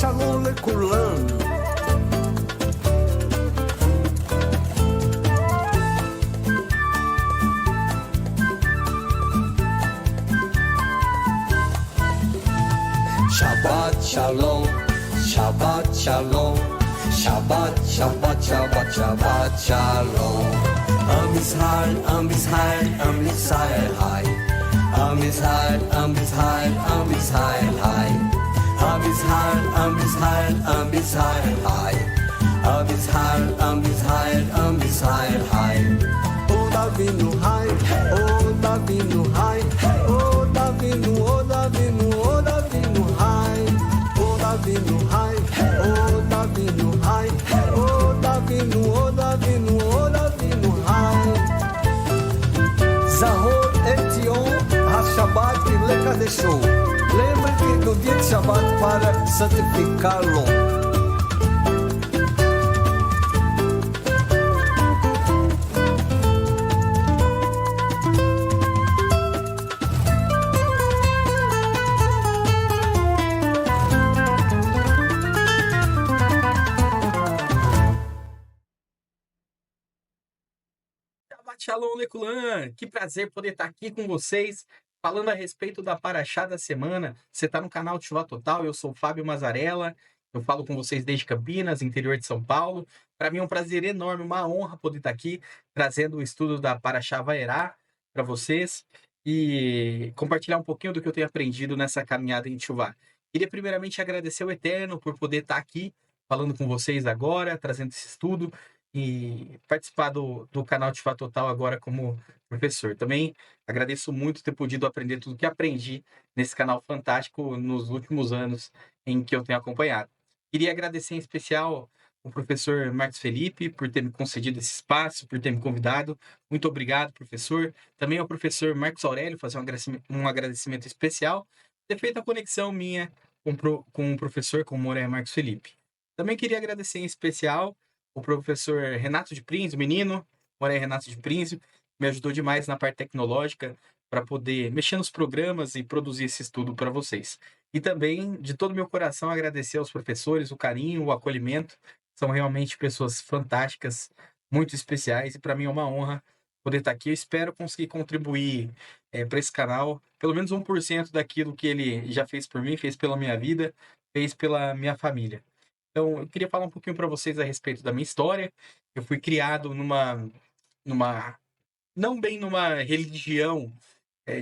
שלום לכולם. שבת שלום, שבת שלום, שבת, שבת, שבת, שבת שלום. עם ישראל, עם ישראל, עם ישראל, היי. עם ישראל, עם ישראל, עם ישראל, היי. עם ישראל, עם ישראל, עם ישראל, היי. עם ישראל, עם ישראל, עם ישראל, היי. עוד אבינו, היי. עוד אבינו, היי. עוד אבינו, עוד אבינו, עוד אבינו, היי. עוד אבינו, היי. עוד אבינו, היי. עוד אבינו, עוד אבינו, עוד אבינו, היי. זהור את יום השבת e לקדשו. Lembre que do dia de Shabat para santificá-lo. Shabbat Shalom, Leculan! Que prazer poder estar aqui com vocês, falando a respeito da Paraxá da semana. Você está no canal Teshuvah Total, eu sou o Fábio Mazzarella, eu falo com vocês desde Campinas, interior de São Paulo. Para mim é um prazer enorme, uma honra poder estar aqui, trazendo o estudo da Paraxá Vaerá para vocês e compartilhar um pouquinho do que eu tenho aprendido nessa caminhada em Teshuvah. Queria primeiramente agradecer ao Eterno por poder estar aqui, falando com vocês agora, trazendo esse estudo e participar do canal Teshuvah Total agora como professor. Também agradeço muito ter podido aprender tudo que aprendi nesse canal fantástico nos últimos anos em que eu tenho acompanhado. Queria agradecer em especial o professor Marcos Felipe por ter me concedido esse espaço, por ter me convidado. Muito obrigado, professor. Também ao professor Marcos Aurélio, fazer um agradecimento especial, ter feito a conexão minha com o professor, com o Moré Marcos Felipe. Também queria agradecer em especial o professor Renato de Prinz, o menino, Moré Renato de Prinz, me ajudou demais na parte tecnológica para poder mexer nos programas e produzir esse estudo para vocês. E também, de todo o meu coração, agradecer aos professores, o carinho, o acolhimento. São realmente pessoas fantásticas, muito especiais, e para mim é uma honra poder estar aqui. Eu espero conseguir contribuir para esse canal, pelo menos 1% daquilo que ele já fez por mim, fez pela minha vida, fez pela minha família. Então, eu queria falar um pouquinho para vocês a respeito da minha história. Eu fui criado não bem numa religião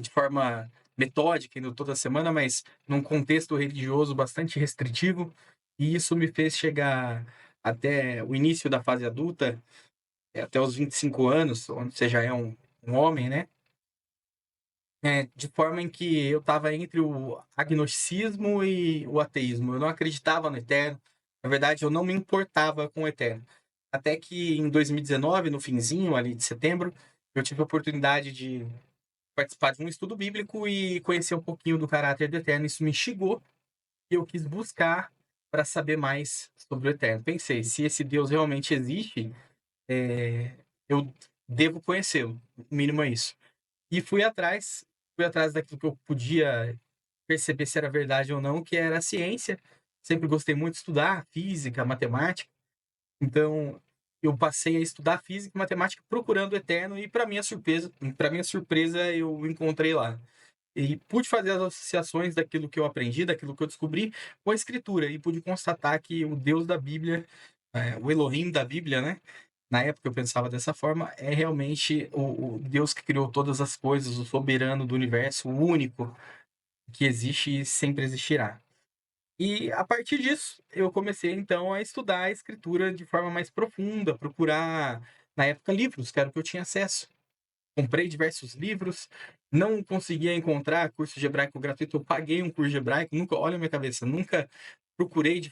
de forma metódica, indo toda semana, mas num contexto religioso bastante restritivo. E isso me fez chegar até o início da fase adulta, até os 25 anos, onde você já é um homem, né? De forma em que eu estava entre o agnosticismo e o ateísmo. Eu não acreditava no Eterno. Na verdade, eu não me importava com o Eterno. Até que em 2019, no finzinho ali de setembro, eu tive a oportunidade de participar de um estudo bíblico e conhecer um pouquinho do caráter do Eterno. Isso me instigou e eu quis buscar para saber mais sobre o Eterno. Pensei, se esse Deus realmente existe, eu devo conhecê-lo. O mínimo é isso. E fui atrás daquilo que eu podia perceber se era verdade ou não, que era a ciência. Sempre gostei muito de estudar física, matemática. Então, eu passei a estudar física e matemática procurando o Eterno e, para minha surpresa, eu encontrei lá. E pude fazer as associações daquilo que eu aprendi, daquilo que eu descobri com a Escritura. E pude constatar que o Deus da Bíblia, o Elohim da Bíblia, né? Na época eu pensava dessa forma, é realmente o Deus que criou todas as coisas, o soberano do universo, o único que existe e sempre existirá. E a partir disso, eu comecei então a estudar a escritura de forma mais profunda, procurar, na época, livros, que era o que eu tinha acesso. Comprei diversos livros, não conseguia encontrar curso de hebraico gratuito, eu paguei um curso de hebraico, olha a minha cabeça, nunca procurei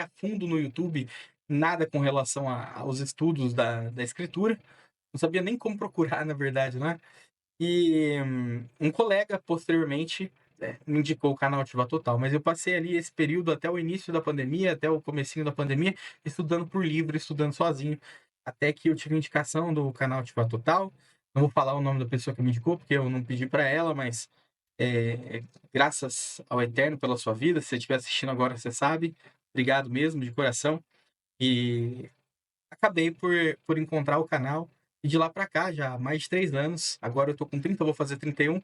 a fundo no YouTube nada com relação aos estudos da escritura, não sabia nem como procurar, na verdade, né? E um colega, posteriormente, me indicou o canal Teshuvah Total, mas eu passei ali esse período até o início da pandemia, até o comecinho da pandemia, estudando por livro, estudando sozinho, até que eu tive indicação do canal Teshuvah Total. Não vou falar o nome da pessoa que me indicou, porque eu não pedi para ela, mas Graças ao Eterno pela sua vida. Se você estiver assistindo agora, você sabe. Obrigado mesmo, de coração. E acabei por encontrar o canal. E de lá para cá, já há mais de 3 anos. Agora eu tô com 30, vou fazer 31.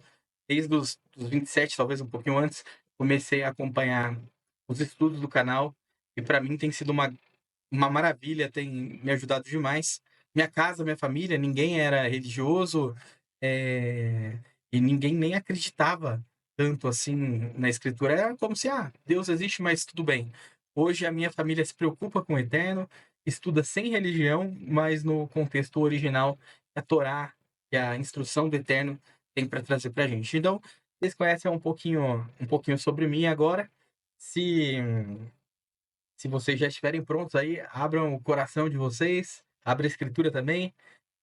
Desde os 27, talvez um pouquinho antes, comecei a acompanhar os estudos do canal. E para mim tem sido uma maravilha, tem me ajudado demais. Minha casa, minha família, ninguém era religioso, eh, e ninguém nem acreditava tanto assim na escritura. Era como se, Deus existe, mas tudo bem. Hoje a minha família se preocupa com o eterno, estuda sem religião, mas no contexto original, a Torá, que é a instrução do eterno, tem para trazer para a gente. Então, vocês conhecem um pouquinho sobre mim agora. Se se vocês já estiverem prontos aí, abram o coração de vocês, abra a escritura também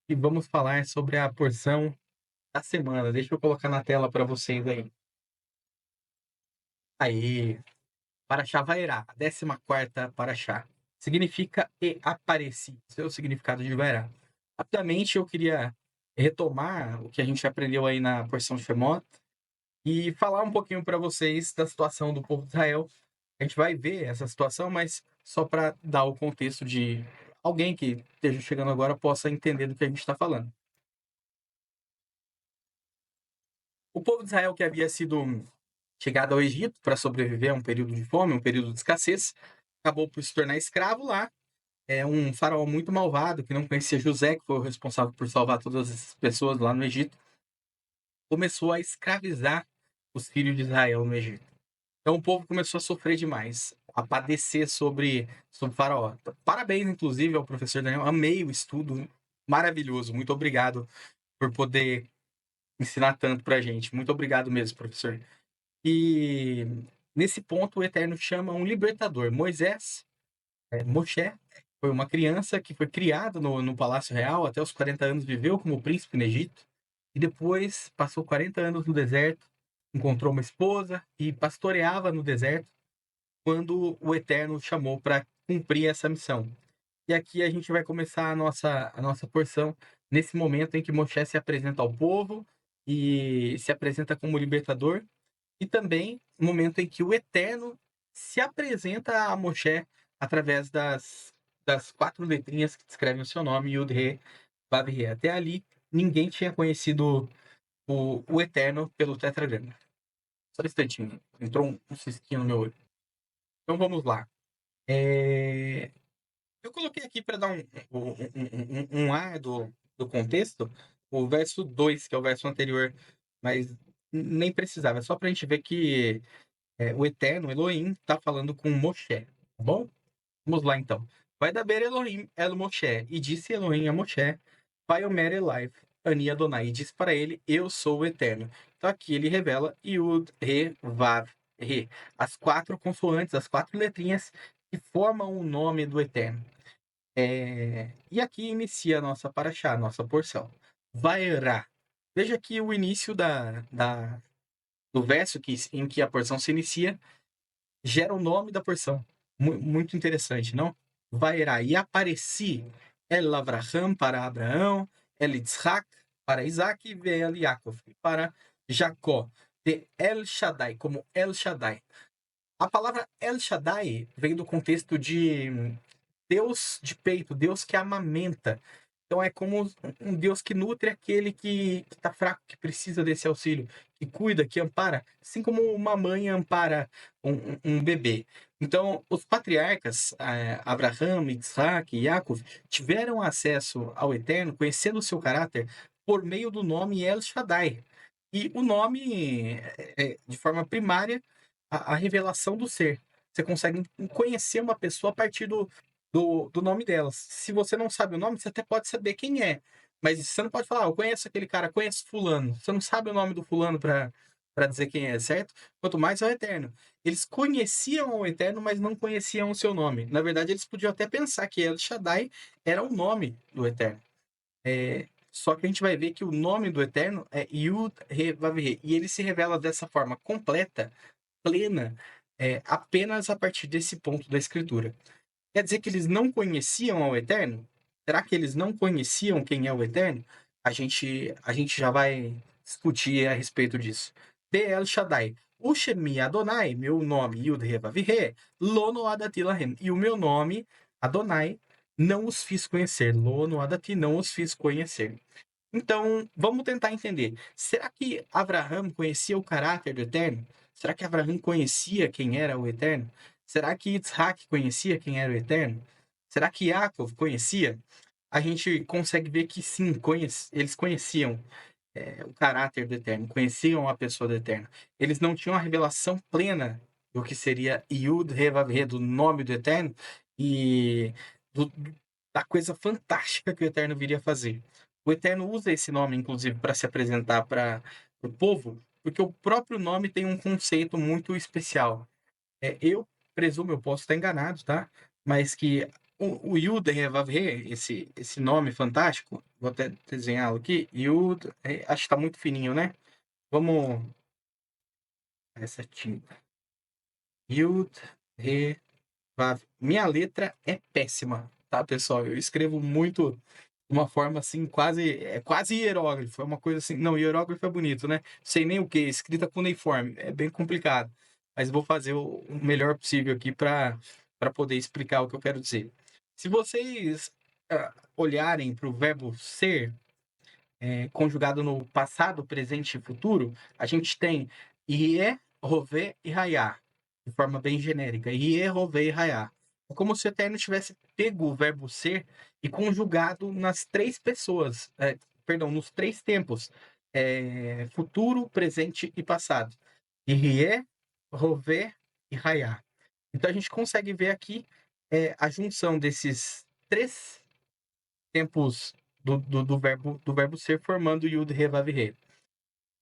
e vamos falar sobre a porção da semana. Deixa eu colocar na tela para vocês aí. Aí, Paraxá Vaerá, a 14ª Paraxá. Significa e apareci, seu significado de Vaerá. Rapidamente eu queria retomar o que a gente aprendeu aí na porção de Shemot e falar um pouquinho para vocês da situação do povo de Israel. A gente vai ver essa situação, mas só para dar o contexto de alguém que esteja chegando agora possa entender do que a gente está falando. O povo de Israel que havia sido chegado ao Egito para sobreviver a um período de fome, um período de escassez, acabou por se tornar escravo lá. É um faraó muito malvado que não conhecia José, que foi o responsável por salvar todas essas pessoas lá no Egito, começou a escravizar os filhos de Israel no Egito. Então o povo começou a sofrer demais, a padecer sobre Faraó. Parabéns, inclusive, ao professor Daniel. Amei o estudo, maravilhoso. Muito obrigado por poder ensinar tanto pra gente. Muito obrigado mesmo, professor. E nesse ponto o Eterno chama um libertador. Moisés, Moshe, foi uma criança que foi criada no Palácio Real, até os 40 anos viveu como príncipe no Egito, e depois passou 40 anos no deserto, encontrou uma esposa e pastoreava no deserto, quando o Eterno o chamou para cumprir essa missão. E aqui a gente vai começar a nossa porção, nesse momento em que Moshe se apresenta ao povo e se apresenta como libertador, e também no momento em que o Eterno se apresenta a Moshe através das 4 letrinhas que descrevem o seu nome, Yud, He, Vav, He. Até ali, ninguém tinha conhecido o Eterno pelo tetragrama. Só um instantinho, entrou um cisquinho no meu olho. Então vamos lá. Eu coloquei aqui para dar um ar do contexto, o verso 2, que é o verso anterior, mas nem precisava, é só para a gente ver que o Eterno, Elohim, está falando com Moshe, tá bom? Vamos lá então. Vai daber Elohim el Moshe, e disse Elohim a Moshe, Vaiomer Elai, Ani Adonai, e disse para ele, eu sou o Eterno. Então aqui ele revela Yud, Re, Vav, Re, as 4 consoantes, as 4 letrinhas que formam o nome do Eterno. E aqui inicia a nossa paraxá, a nossa porção. Vaerá. Veja aqui o início do verso em que a porção se inicia, gera o nome da porção. Muito interessante, não? Vaerá. E apareci El Avraham para Abraão, El Yitzhak para Isaac e El Yaakov para Jacó. De El Shaddai, como El Shaddai. A palavra El Shaddai vem do contexto de Deus de peito, Deus que amamenta. Então é como um Deus que nutre aquele que está fraco, que precisa desse auxílio, que cuida, que ampara, assim como uma mãe ampara um bebê. Então, os patriarcas, Abraham, Isaac e Yaakov, tiveram acesso ao Eterno, conhecendo o seu caráter, por meio do nome El Shaddai. E o nome de forma primária, a revelação do ser. Você consegue conhecer uma pessoa a partir do nome delas. Se você não sabe o nome, você até pode saber quem é. Mas você não pode falar, eu conheço aquele cara, conheço fulano. Você não sabe o nome do fulano para dizer quem é, certo? Quanto mais é o Eterno. Eles conheciam o Eterno, mas não conheciam o seu nome. Na verdade, eles podiam até pensar que El Shaddai era o nome do Eterno. Só que a gente vai ver que o nome do Eterno é Yud, He, Vav, He. E ele se revela dessa forma completa, plena, apenas a partir desse ponto da Escritura. Quer dizer que eles não conheciam ao Eterno? Será que eles não conheciam quem é o Eterno? A gente já vai discutir a respeito disso. de El Shaddai. O Shemi Adonai, meu nome, Yud He Vav He, Lo Noadati Lahem. E o meu nome, Adonai, não os fiz conhecer. Lo Noadati, não os fiz conhecer. Então, vamos tentar entender. Será que Abraham conhecia o caráter do Eterno? Será que Abraham conhecia quem era o Eterno? Será que Isaac conhecia quem era o Eterno? Será que Yaakov conhecia? A gente consegue ver que sim, eles conheciam o caráter do Eterno, conheciam a pessoa do Eterno. Eles não tinham a revelação plena do que seria Yud He Vav He, do nome do Eterno e do- da coisa fantástica que o Eterno viria a fazer. O Eterno usa esse nome, inclusive, para se apresentar para o povo, porque o próprio nome tem um conceito muito especial. Eu presumo, eu posso estar enganado, tá? Mas que o Yud He, esse nome fantástico, vou até desenhá-lo aqui. Yud, acho que tá muito fininho, né? Vamos. Essa tinta. Yud He Vav. Minha letra é péssima, tá, pessoal? Eu escrevo muito de uma forma assim, quase hierógrafo. É uma coisa assim. Não, hierógrafo é bonito, né? Sei nem o que, escrita cuneiforme. É bem complicado. Mas vou fazer o melhor possível aqui para poder explicar o que eu quero dizer. Se vocês olharem para o verbo ser, conjugado no passado, presente e futuro, a gente tem Ie, Rové e Raiá, de forma bem genérica. Ie, Rové e Raiá. É como se o Eterno tivesse pego o verbo ser e conjugado nas três pessoas, perdão, nos três tempos, futuro, presente e passado. Ie, Rové e Raiá. Então a gente consegue ver aqui a junção desses três tempos do verbo ser formando Yud He Vav He.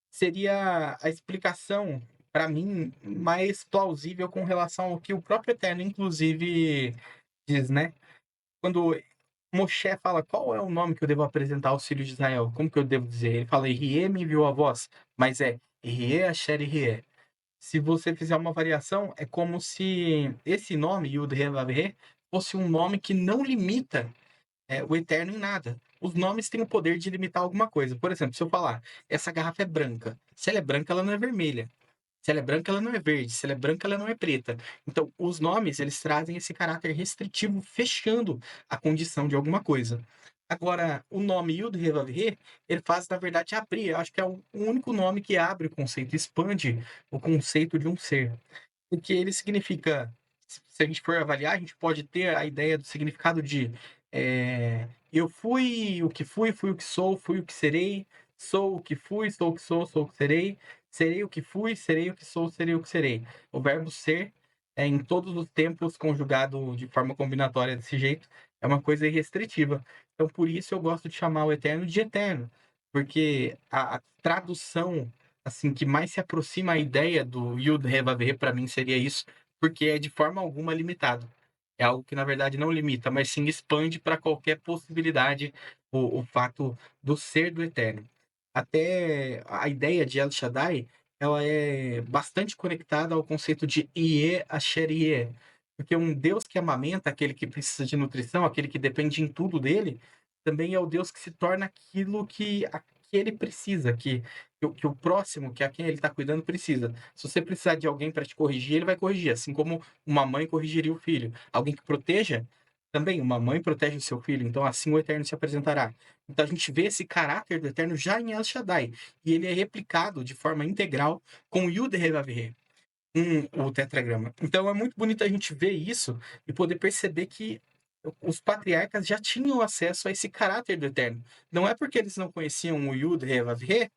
Seria a explicação, para mim, mais plausível com relação ao que o próprio Eterno, inclusive, diz, né? Quando Moshe fala qual é o nome que eu devo apresentar aos filhos de Israel, como que eu devo dizer? Ele fala, Rie me enviou a voz, mas é Rie Asher Rie. Se você fizer uma variação, é como se esse nome, Yud He Vav He, fosse um nome que não limita o eterno em nada. Os nomes têm o poder de limitar alguma coisa. Por exemplo, se eu falar, essa garrafa é branca. Se ela é branca, ela não é vermelha. Se ela é branca, ela não é verde. Se ela é branca, ela não é preta. Então, os nomes, eles trazem esse caráter restritivo, fechando a condição de alguma coisa. Agora, o nome Yud He Vav He, ele faz, na verdade, abrir. Eu acho que é o único nome que abre o conceito, expande o conceito de um ser. Porque ele significa, se a gente for avaliar, a gente pode ter a ideia do significado de eu fui o que fui o que sou, fui o que serei, sou o que fui, sou o que sou o que serei, serei o que fui, serei o que sou, serei o que serei. O verbo ser, em todos os tempos, conjugado de forma combinatória desse jeito, é uma coisa irrestritiva. Então, por isso eu gosto de chamar o eterno de eterno, porque a tradução assim que mais se aproxima à ideia do Yud He Vav He para mim seria isso, porque é de forma alguma limitado. É algo que na verdade não limita, mas sim expande para qualquer possibilidade o fato do ser do eterno. Até a ideia de El Shaddai, ela é bastante conectada ao conceito de Ie Asher Ie, porque um Deus que amamenta, aquele que precisa de nutrição, aquele que depende em tudo dele, também é o Deus que se torna aquilo que ele precisa, que o próximo, que a quem ele está cuidando, precisa. Se você precisar de alguém para te corrigir, ele vai corrigir, assim como uma mãe corrigiria o filho. Alguém que proteja, também uma mãe protege o seu filho, então assim o Eterno se apresentará. Então a gente vê esse caráter do Eterno já em El Shaddai, e ele é replicado de forma integral com o Yud He Vav He, o tetragrama. Então é muito bonito a gente ver isso e poder perceber que os patriarcas já tinham acesso a esse caráter do Eterno. Não é porque eles não conheciam o Yud He Vav He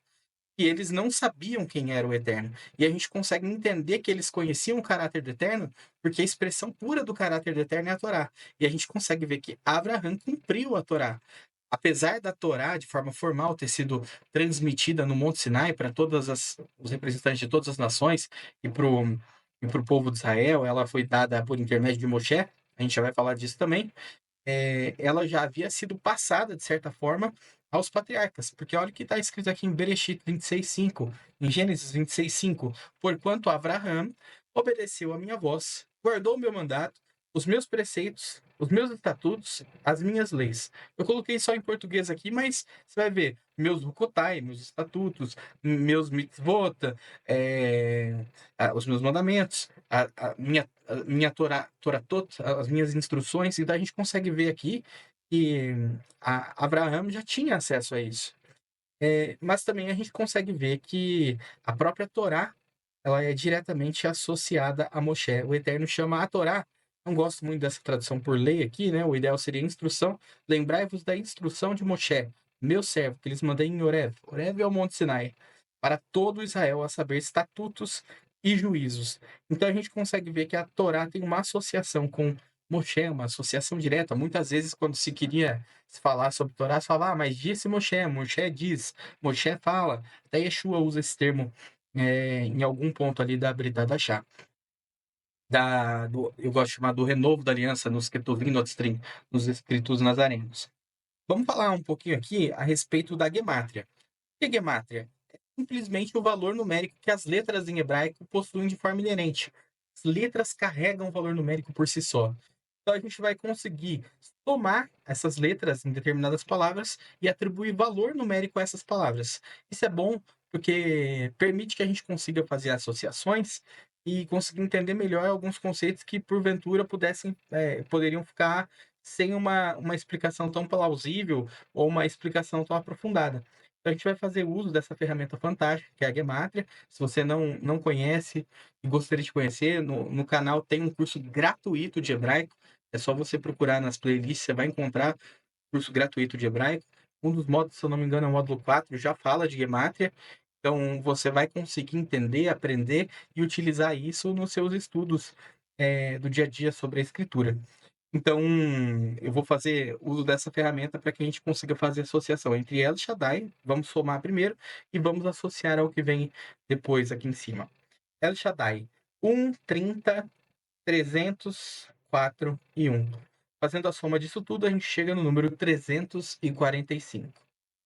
que eles não sabiam quem era o Eterno. E a gente consegue entender que eles conheciam o caráter do Eterno porque a expressão pura do caráter do Eterno é a Torá. E a gente consegue ver que Abraham cumpriu a Torá. Apesar da Torá, de forma formal, ter sido transmitida no Monte Sinai para os representantes de todas as nações e pro povo de Israel, ela foi dada por intermédio de Moshe, a gente já vai falar disso também, ela já havia sido passada, de certa forma, aos patriarcas. Porque olha o que está escrito aqui em Bereshit 26:5, em Gênesis 26:5. Porquanto Abraham obedeceu a minha voz, guardou o meu mandato, os meus preceitos, os meus estatutos, as minhas leis. Eu coloquei só em português aqui, mas você vai ver meus hukotai, meus estatutos, meus mitzvot, os meus mandamentos, a minha Toratot, as minhas instruções. Então a gente consegue ver aqui que Abraão já tinha acesso a isso. Mas também a gente consegue ver que a própria Torá ela é diretamente associada a Moshe. O Eterno chama a Torá. Não gosto muito dessa tradução por lei aqui, né? O ideal seria instrução. Lembrai-vos da instrução de Moshe, meu servo, que eles mandei em Horeb. Horeb é o Monte Sinai, para todo Israel, a saber, estatutos e juízos. Então a gente consegue ver que a Torá tem uma associação com Moshe, uma associação direta. Muitas vezes, quando se queria se falar sobre Torá, se falava, mas disse Moshe, Moshe diz, Moshe fala. Até Yeshua usa esse termo em algum ponto ali da Brida da Chá. Eu gosto de chamar do renovo da aliança nos Ketuvim Notstrim, nos escritos nazarenos. Vamos falar um pouquinho aqui a respeito da gemátria. O que é gemátria? É simplesmente o valor numérico que as letras em hebraico possuem de forma inerente. As letras carregam o valor numérico por si só. Então a gente vai conseguir somar essas letras em determinadas palavras e atribuir valor numérico a essas palavras. Isso é bom porque permite que a gente consiga fazer associações e conseguir entender melhor alguns conceitos que porventura poderiam ficar sem uma explicação tão plausível ou uma explicação tão aprofundada. Então a gente vai fazer uso dessa ferramenta fantástica, que é a Gematria. Se você não conhece e gostaria de conhecer, no canal tem um curso gratuito de hebraico. É só você procurar nas playlists, você vai encontrar curso gratuito de hebraico. Um dos módulos, se eu não me engano, é o módulo 4, já fala de Gematria. Então, você vai conseguir entender, aprender e utilizar isso nos seus estudos do dia a dia sobre a escritura. Então, eu vou fazer uso dessa ferramenta para que a gente consiga fazer associação entre El Shaddai, vamos somar primeiro, e vamos associar ao que vem depois aqui em cima. El Shaddai, 1, 30, 300, 4 e 1. Fazendo a soma disso tudo, a gente chega no número 345.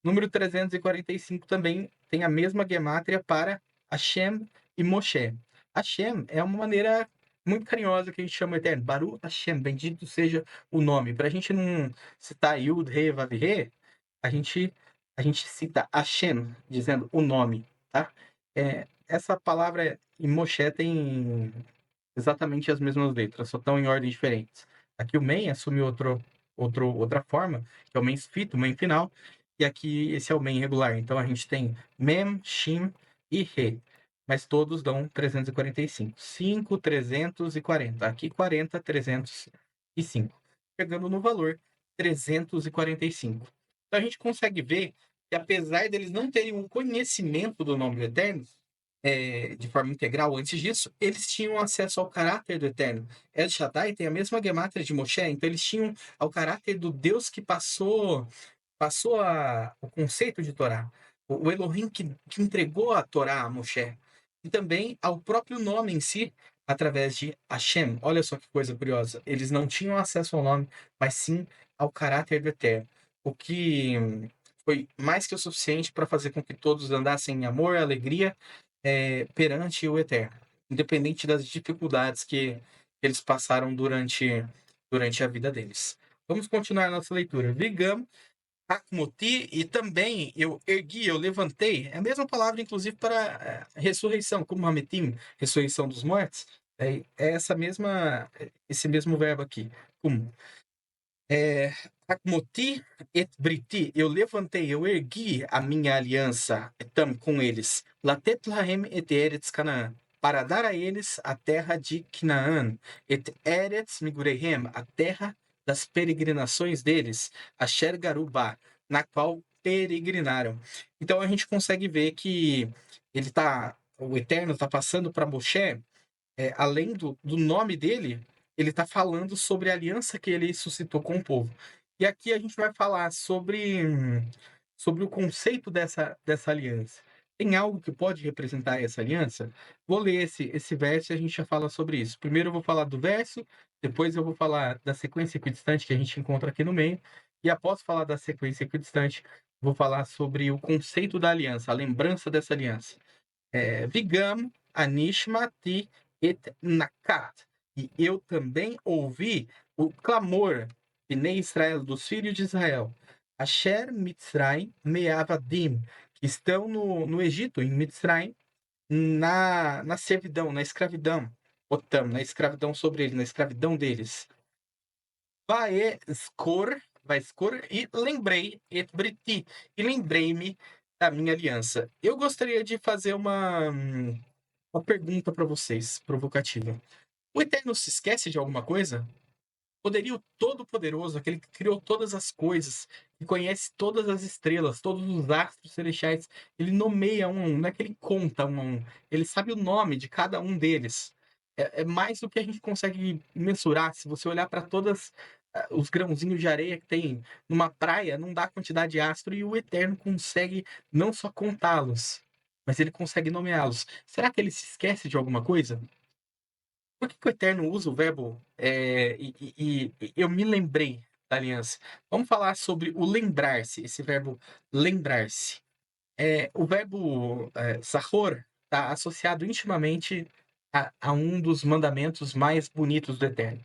Número 345 também tem a mesma gemátria para Hashem e Moshe. Hashem é uma maneira muito carinhosa que a gente chama o Eterno. Baruch Hashem, bendito seja o nome. Para a gente não citar Yud, He, Vav, He, a gente cita Hashem, dizendo o nome, tá? Essa palavra em Moshe tem exatamente as mesmas letras, só estão em ordens diferentes. Aqui o main assume outra forma, que é o main fito, o main final, e aqui esse é o main regular. Então a gente tem mem, shim e re, mas todos dão 345. 5, 340. Aqui 40, 305. Chegando no valor 345. Então a gente consegue ver que apesar deles não terem um conhecimento do nome do Eterno, de forma integral antes disso, eles tinham acesso ao caráter do Eterno. El Shaddai tem a mesma gemátria de Moshe, então eles tinham ao caráter do Deus que passou o conceito de Torá, o Elohim que entregou a Torá a Moshe, e também ao próprio nome em si, através de Hashem. Olha só que coisa curiosa, eles não tinham acesso ao nome, mas sim ao caráter do Eterno, o que foi mais que o suficiente para fazer com que todos andassem em amor, alegria, perante o Eterno, independente das dificuldades que eles passaram durante a vida deles. Vamos continuar nossa leitura. Vigam, Akmoti, e também eu ergui, eu levantei, é a mesma palavra, inclusive, para ressurreição, como Hametim, ressurreição dos mortos, esse mesmo verbo aqui, como. Akmoti et briti, eu levantei, eu ergui a minha aliança com eles. Latet lahem et eretz Canaã, para dar a eles a terra de Canaã, et eretz migurehem, a terra das peregrinações deles, asher garubá, na qual peregrinaram. Então a gente consegue ver que o Eterno está passando para Moshe, além do nome dele, ele está falando sobre a aliança que ele suscitou com o povo. E aqui a gente vai falar sobre o conceito dessa aliança. Tem algo que pode representar essa aliança? Vou ler esse verso e a gente já fala sobre isso. Primeiro eu vou falar do verso, depois eu vou falar da sequência equidistante que a gente encontra aqui no meio, e após falar da sequência equidistante, vou falar sobre o conceito da aliança, a lembrança dessa aliança. Vigam, Anishmati et Nakat. e eu também ouvi o clamor Bnei Israel, dos filhos de Israel, Asher Mitzrayim Meavadim, que estão no Egito, em Mitzrayim, na servidão, na escravidão, Otam, na escravidão sobre eles, na escravidão deles. Vai escor, e lembrei, et briti, e lembrei-me da minha aliança. Eu gostaria de fazer uma pergunta para vocês, provocativa. O Eterno se esquece de alguma coisa? Poderia o Todo-Poderoso, aquele que criou todas as coisas, que conhece todas as estrelas, todos os astros celestiais, ele nomeia um a um, não é que ele conta um a um, ele sabe o nome de cada um deles. É mais do que a gente consegue mensurar. Se você olhar para todas os grãozinhos de areia que tem numa praia, não dá quantidade de astro, e o Eterno consegue não só contá-los, mas ele consegue nomeá-los. Será que ele se esquece de alguma coisa? Por que o Eterno usa o verbo e eu me lembrei da aliança? Vamos falar sobre o lembrar-se, esse verbo lembrar-se. O verbo sahor está associado intimamente a um dos mandamentos mais bonitos do Eterno.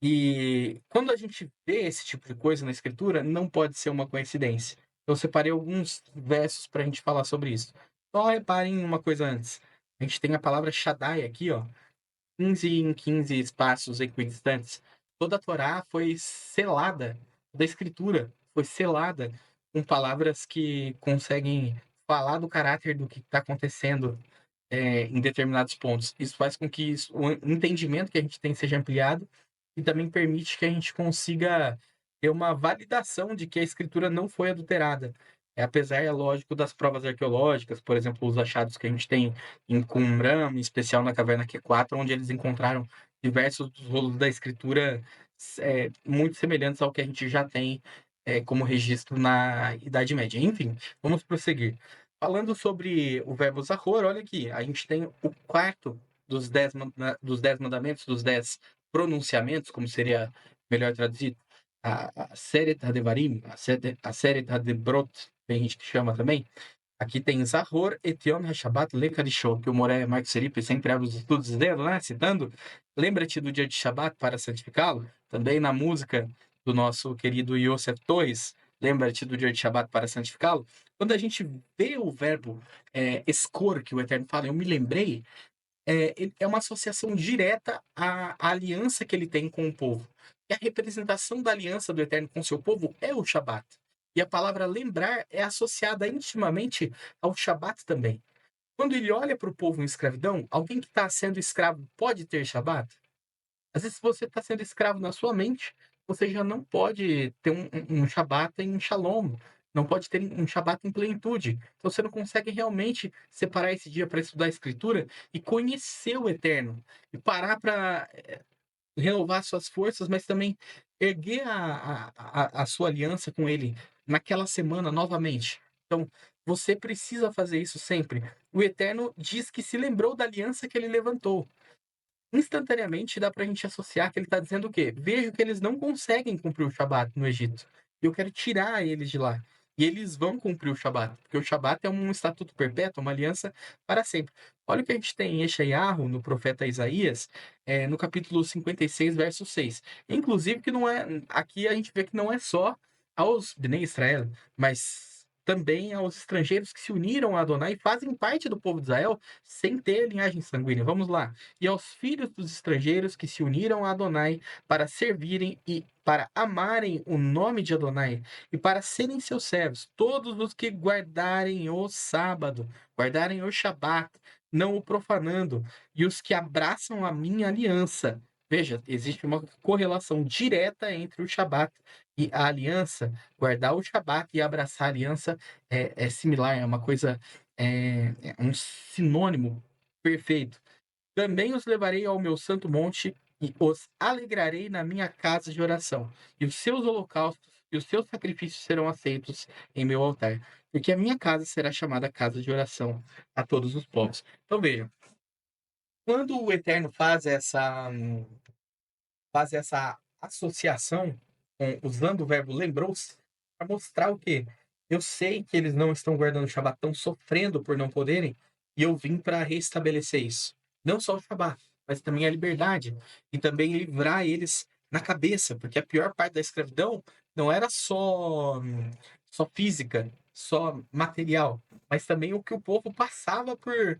E quando a gente vê esse tipo de coisa na Escritura, não pode ser uma coincidência. Eu separei alguns versos para a gente falar sobre isso. Só reparem em uma coisa antes. A gente tem a palavra Shaddai aqui, ó, 15 em 15 espaços equidistantes. Toda a Torá foi selada, da Escritura foi selada com palavras que conseguem falar do caráter do que está acontecendo em determinados pontos. Isso faz com que o entendimento que a gente tem seja ampliado e também permite que a gente consiga ter uma validação de que a Escritura não foi adulterada. Apesar, é lógico, das provas arqueológicas, por exemplo, os achados que a gente tem em Qumran, em especial na caverna Q4, onde eles encontraram diversos rolos da Escritura muito semelhantes ao que a gente já tem como registro na Idade Média. Enfim, vamos prosseguir. Falando sobre o verbo zahor, olha aqui, a gente tem o quarto dos 10 mandamentos, dos 10 pronunciamentos, como seria melhor traduzido, a Seret HaDevarim, a Seret HaDebrot, tem gente que chama também. Aqui tem Zahor et Yom HaShabbat Lekadishó, que o Moré Marcos Seripe sempre abre os estudos dele, né? Citando, lembra-te do dia de Shabat para santificá-lo? Também na música do nosso querido Yosef Torres, lembra-te do dia de Shabat para santificá-lo? Quando a gente vê o verbo escor, que o Eterno fala, eu me lembrei, é uma associação direta à aliança que ele tem com o povo. E a representação da aliança do Eterno com o seu povo é o Shabat. E a palavra lembrar é associada intimamente ao Shabat também. Quando ele olha para o povo em escravidão, alguém que está sendo escravo pode ter Shabat? Às vezes, se você está sendo escravo na sua mente, você já não pode ter um Shabat em Shalom, não pode ter um Shabat em plenitude. Então, você não consegue realmente separar esse dia para estudar a Escritura e conhecer o Eterno, e parar para renovar suas forças, mas também erguer a sua aliança com Ele naquela semana novamente. Então, você precisa fazer isso sempre. O Eterno diz que se lembrou da aliança que ele levantou. Instantaneamente dá para a gente associar que ele está dizendo o quê? Vejo que eles não conseguem cumprir o Shabat no Egito. Eu quero tirar eles de lá. E eles vão cumprir o Shabat, porque o Shabat é um estatuto perpétuo, uma aliança para sempre. Olha o que a gente tem em Yeshayahu, no profeta Isaías, no capítulo 56, verso 6. Inclusive, que não é. Aqui a gente vê que não é só aos Bnei Israel, mas também aos estrangeiros que se uniram a Adonai e fazem parte do povo de Israel sem ter linhagem sanguínea. Vamos lá. E aos filhos dos estrangeiros que se uniram a Adonai para servirem e para amarem o nome de Adonai e para serem seus servos, todos os que guardarem o sábado, guardarem o Shabat, não o profanando, e os que abraçam a minha aliança. Veja, existe uma correlação direta entre o Shabat e a aliança. Guardar o Shabat e abraçar a aliança é similar, é uma coisa, é um sinônimo perfeito. Também os levarei ao meu santo monte e os alegrarei na minha casa de oração. E os seus holocaustos e os seus sacrifícios serão aceitos em meu altar. Porque a minha casa será chamada casa de oração a todos os povos. Então vejam, quando o Eterno faz essa associação, usando o verbo lembrou-se, para mostrar o quê? Eu sei que eles não estão guardando o Shabat, estão sofrendo por não poderem, e eu vim para restabelecer isso. Não só o Shabat, mas também a liberdade, e também livrar eles na cabeça, porque a pior parte da escravidão não era só física, só material, mas também o que o povo passava por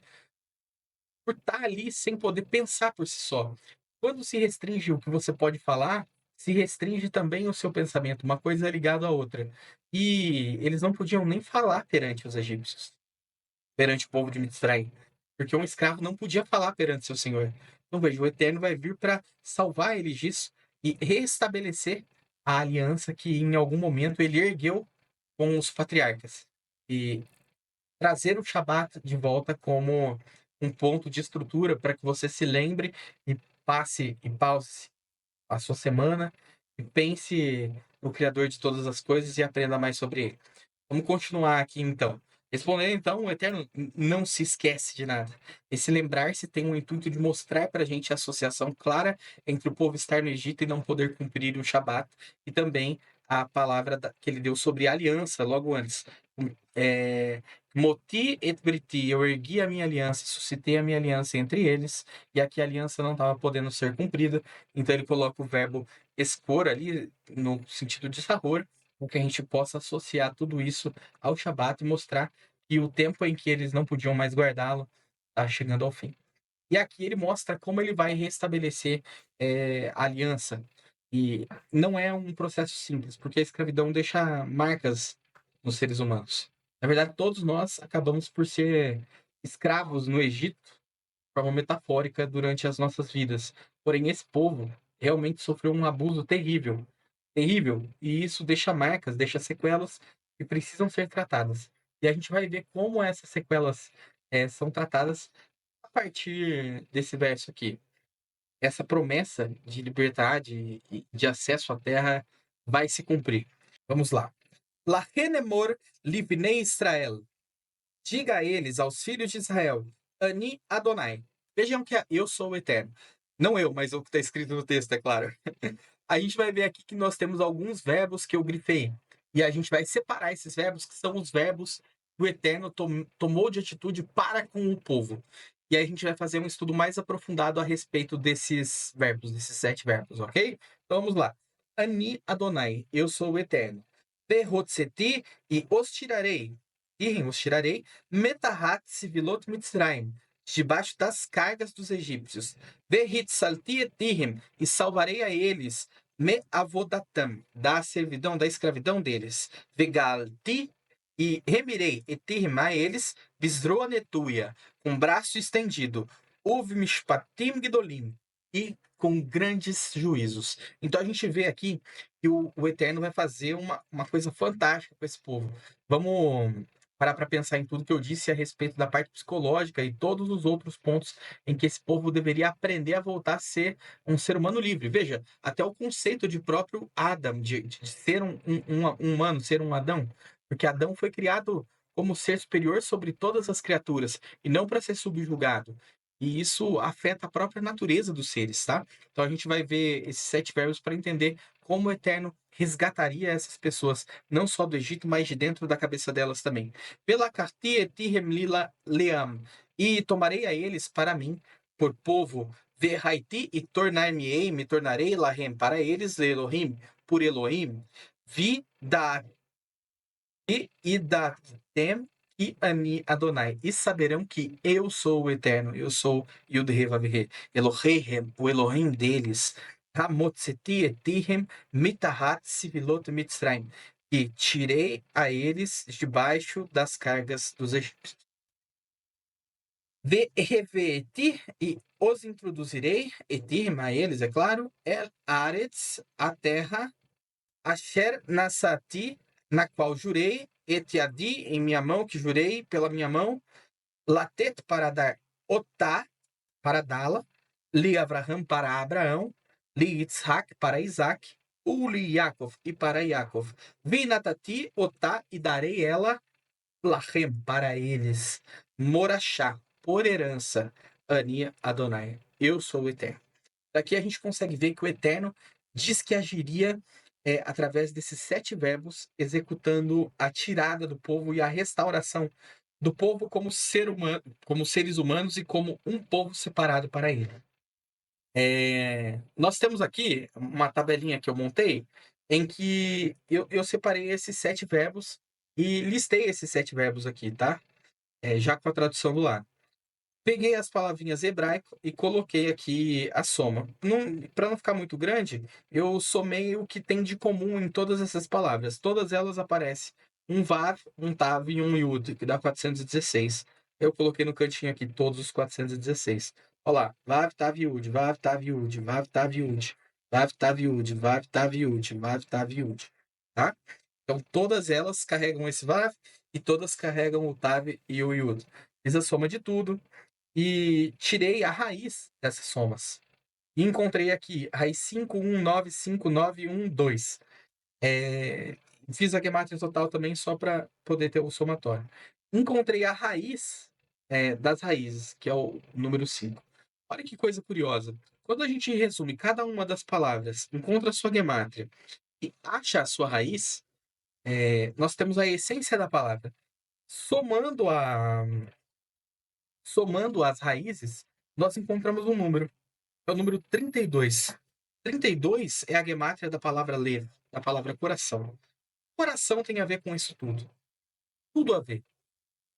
estar ali sem poder pensar por si só. Quando se restringe o que você pode falar, se restringe também o seu pensamento, uma coisa é ligada à outra. E eles não podiam nem falar perante os egípcios, perante o povo de Mitzrayim, porque um escravo não podia falar perante seu senhor. Então veja, o Eterno vai vir para salvar eles disso e restabelecer a aliança que em algum momento ele ergueu com os patriarcas. E trazer o Shabat de volta como um ponto de estrutura para que você se lembre e passe e pause a sua semana e pense no Criador de todas as coisas e aprenda mais sobre ele. Vamos continuar aqui então. Respondendo então, o Eterno não se esquece de nada. Esse lembrar-se tem o intuito de mostrar para a gente a associação clara entre o povo estar no Egito e não poder cumprir o Shabat, e também a palavra que ele deu sobre aliança logo antes. É, Moti et briti, eu ergui a minha aliança, suscitei a minha aliança entre eles, e aqui a aliança não estava podendo ser cumprida, então ele coloca o verbo expor ali, no sentido de sahor, para que a gente possa associar tudo isso ao Shabat e mostrar que o tempo em que eles não podiam mais guardá-lo está chegando ao fim. E aqui ele mostra como ele vai restabelecer a aliança. E não é um processo simples, porque a escravidão deixa marcas nos seres humanos. Na verdade, todos nós acabamos por ser escravos no Egito, de forma metafórica, durante as nossas vidas. Porém, esse povo realmente sofreu um abuso terrível, terrível, e isso deixa marcas, deixa sequelas que precisam ser tratadas. E a gente vai ver como essas sequelas são tratadas a partir desse verso aqui. Essa promessa de liberdade e de acesso à terra vai se cumprir. Vamos lá. Lachenemor livnei Israel. Diga a eles, aos filhos de Israel, Ani Adonai. Vejam que eu sou o Eterno. Não eu, mas o que está escrito no texto, é claro. A gente vai ver aqui que nós temos alguns verbos que eu grifei. E a gente vai separar esses verbos, que são os verbos que o Eterno tomou de atitude para com o povo. E aí a gente vai fazer um estudo mais aprofundado a respeito desses verbos, desses 7 verbos, ok? Então vamos lá. Ani Adonai, eu sou o Eterno. Verhotseti e os tirarei. Os tirarei. Metahat sivilot mitzrayim, debaixo das cargas dos egípcios. Verhit salti etihim, e salvarei a eles. Me avodatam, da servidão, da escravidão deles. Vegalti, e remirei etihim a eles. Bisroa netuia, com braço estendido. Uv mishpatim gidolim, e com grandes juízos. Então a gente vê aqui que o Eterno vai fazer uma coisa fantástica com esse povo. Vamos parar para pensar em tudo que eu disse a respeito da parte psicológica e todos os outros pontos em que esse povo deveria aprender a voltar a ser um ser humano livre. Veja, até o conceito de próprio Adam, de ser um humano, ser um Adão, porque Adão foi criado como ser superior sobre todas as criaturas e não para ser subjugado. E isso afeta a própria natureza dos seres, tá? Então a gente vai ver esses 7 verbos para entender como o Eterno resgataria essas pessoas, não só do Egito, mas de dentro da cabeça delas também. Pela cartia tihem lila leam, e tomarei a eles para mim, por povo, verraiti e tornar-me-ei, me tornarei lahem para eles, Elohim, por Elohim, vi da e da tem e ani Adonai, e saberão que eu sou o Eterno, eu sou Yud-Heh-Vav-Heh, Elohim, o Elohim deles, Hamotzeti etihem mitahat sivilot mitzrayim, e tirei a eles debaixo das cargas dos egípcios. Ve-reveti, e os introduzirei, etirem a eles, é claro, el aretz, a terra, asher nasati, na qual jurei, etiadi, em minha mão, que jurei pela minha mão, latet, para dar, otá, para dá-la, li Avraham, para Abraão, li Yitzhak, para Isaac, li Yaakov, e para Yaakov, vi natati, otá, e darei ela, lachem, para eles, morachá, por herança, Ani Adonai, eu sou o Eterno. Daqui a gente consegue ver que o Eterno diz que agiria através desses 7 verbos, executando a tirada do povo e a restauração do povo como ser humano, como seres humanos e como um povo separado para ele. Nós temos aqui uma tabelinha que eu montei, em que eu separei esses 7 verbos e listei esses 7 verbos aqui, tá? Já com a tradução do lado. Peguei as palavrinhas hebraico e coloquei aqui a soma. Para não ficar muito grande, eu somei o que tem de comum em todas essas palavras. Todas elas aparecem um vav, um tav e um yud, que dá 416. Eu coloquei no cantinho aqui todos os 416. Olha lá, vav, tav, yud, vav, tav, yud, vav, tav, yud, vav, tav, yud, vav, tav, yud, vav, tav, yud, tá? Então todas elas carregam esse vav e todas carregam o tav e o yud. Fiz a soma de tudo e tirei a raiz dessas somas. E encontrei aqui a raiz 5195912. É, Fiz a gematria total também só para poder ter o somatório. Encontrei a raiz das raízes, que é o número 5. Olha que coisa curiosa. Quando a gente resume cada uma das palavras, encontra a sua gematria e acha a sua raiz, nós temos a essência da palavra. Somando somando as raízes, nós encontramos um número. É o número 32. 32 é a gemátria da palavra lev, da palavra coração. Coração tem a ver com isso tudo. Tudo a ver.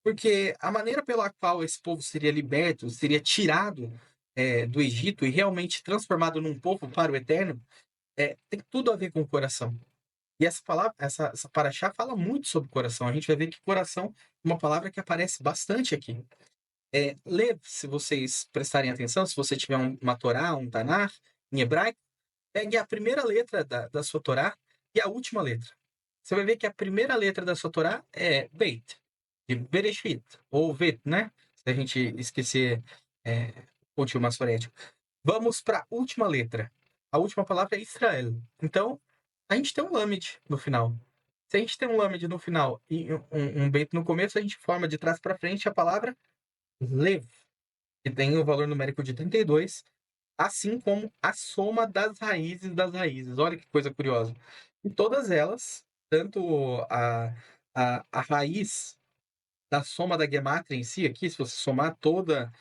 Porque a maneira pela qual esse povo seria liberto, seria tirado do Egito e realmente transformado num povo para o eterno, tem tudo a ver com o coração. E essa palavra, essa paraxá fala muito sobre coração. A gente vai ver que coração é uma palavra que aparece bastante aqui. Lev, se vocês prestarem atenção, se você tiver uma Torá, um Tanar, em hebraico, pegue a primeira letra da sua Torá e a última letra. Você vai ver que a primeira letra da sua Torá é Beit, de Bereshit, ou Vet, né? Se a gente esquecer o tio massorético. Vamos para a última letra. A última palavra é Israel. Então, a gente tem um Lamed no final. Se a gente tem um Lamed no final e um Beit no começo, a gente forma de trás para frente a palavra Lev, que tem o valor numérico de 32, assim como a soma das raízes das raízes. Olha que coisa curiosa. E todas elas, tanto a raiz da soma da gemátria em si, aqui, se você somar toda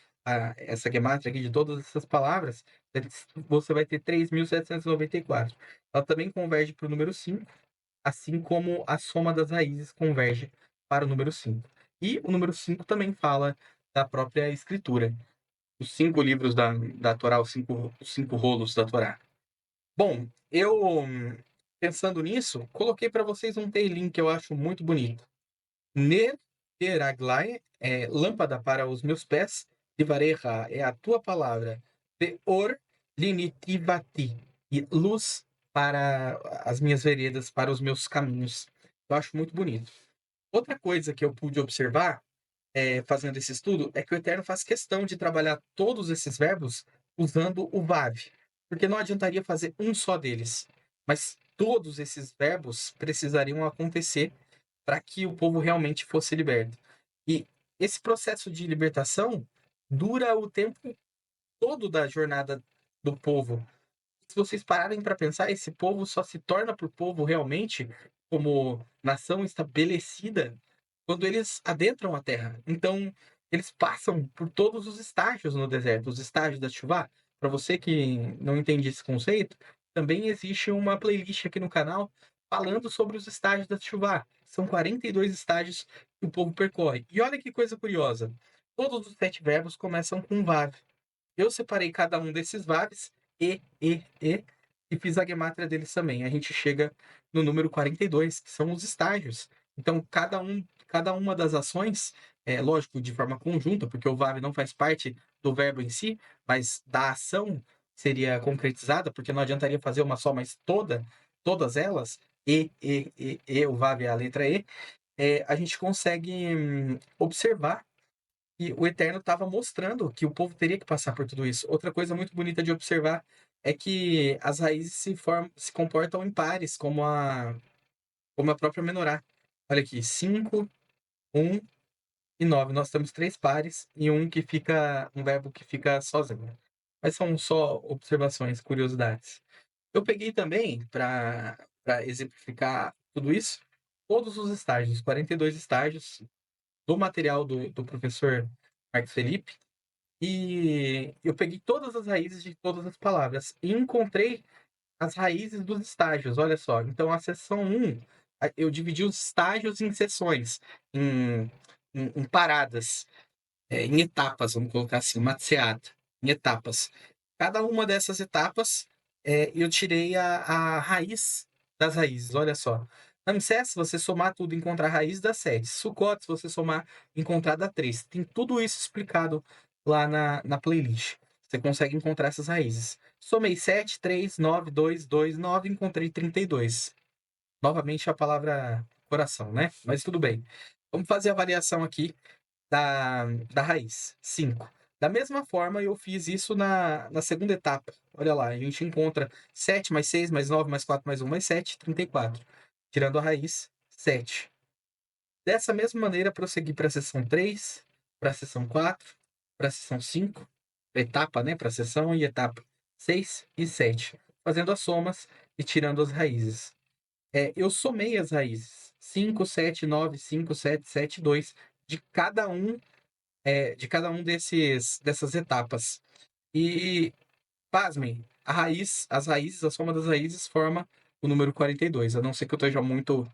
essa gemátria aqui de todas essas palavras, você vai ter 3.794. Ela também converge para o número 5, assim como a soma das raízes converge para o número 5. E o número 5 também fala da própria escritura. Os 5 livros da Torá, os cinco rolos da Torá. Bom, eu, pensando nisso, coloquei para vocês um teilim que eu acho muito bonito. Ner Teraglai é lâmpada para os meus pés, Tivareja é a tua palavra, Teor linitivati, e luz para as minhas veredas, para os meus caminhos. Eu acho muito bonito. Outra coisa que eu pude observar, fazendo esse estudo, é que o Eterno faz questão de trabalhar todos esses verbos usando o vav, porque não adiantaria fazer um só deles, mas todos esses verbos precisariam acontecer para que o povo realmente fosse liberto. E esse processo de libertação dura o tempo todo da jornada do povo. Se vocês pararem para pensar, esse povo só se torna por povo realmente como nação estabelecida quando eles adentram a terra. Então, eles passam por todos os estágios no deserto, os estágios da chuva. Para você que não entende esse conceito, também existe uma playlist aqui no canal falando sobre os estágios da chuva. São 42 estágios que o povo percorre. E olha que coisa curiosa. Todos os 7 verbos começam com vav. Eu separei cada um desses vavs, e fiz a gemátria deles também. A gente chega no número 42, que são os estágios. Então, cada uma das ações, lógico, de forma conjunta, porque o VAV não faz parte do verbo em si, mas da ação seria concretizada, porque não adiantaria fazer uma só, mas todas elas, o VAV é a letra E, a gente consegue observar e o Eterno estava mostrando que o povo teria que passar por tudo isso. Outra coisa muito bonita de observar é que as raízes se comportam em pares, como a própria menorá. Olha aqui, 5, 1 e 9. Nós temos 3 pares e um verbo que fica sozinho. Mas são só observações, curiosidades. Eu peguei também, para exemplificar tudo isso, todos os estágios, 42 estágios do material do professor Marcos Felipe, e eu peguei todas as raízes de todas as palavras e encontrei as raízes dos estágios, olha só. Então a seção 1, eu dividi os estágios em seções, em em paradas, em etapas, vamos colocar assim, matseada, em etapas. Cada uma dessas etapas, eu tirei a raiz das raízes, olha só. Ramsés, se você somar tudo e encontrar a raiz, dá 7. Sukkot, se você somar e encontrar, dá 3. Tem tudo isso explicado lá na playlist. Você consegue encontrar essas raízes. Somei 7, 3, 9, 2, 2, 9, encontrei 32. Novamente a palavra coração, né? Mas tudo bem. Vamos fazer a variação aqui da raiz, 5. Da mesma forma, eu fiz isso na segunda etapa. Olha lá, a gente encontra 7 mais 6 mais 9 mais 4 mais 1 mais 7, 34. Tirando a raiz, 7. Dessa mesma maneira, prossegui para a seção 3, para a seção 4, para a seção 5, etapa, né, para a seção e etapa 6 e 7, fazendo as somas e tirando as raízes. Eu somei as raízes, 5, 7, 9, 5, 7, 7, 2, de cada um dessas etapas. E, pasmem, as raízes, a soma das raízes forma o número 42. A não ser que eu esteja muito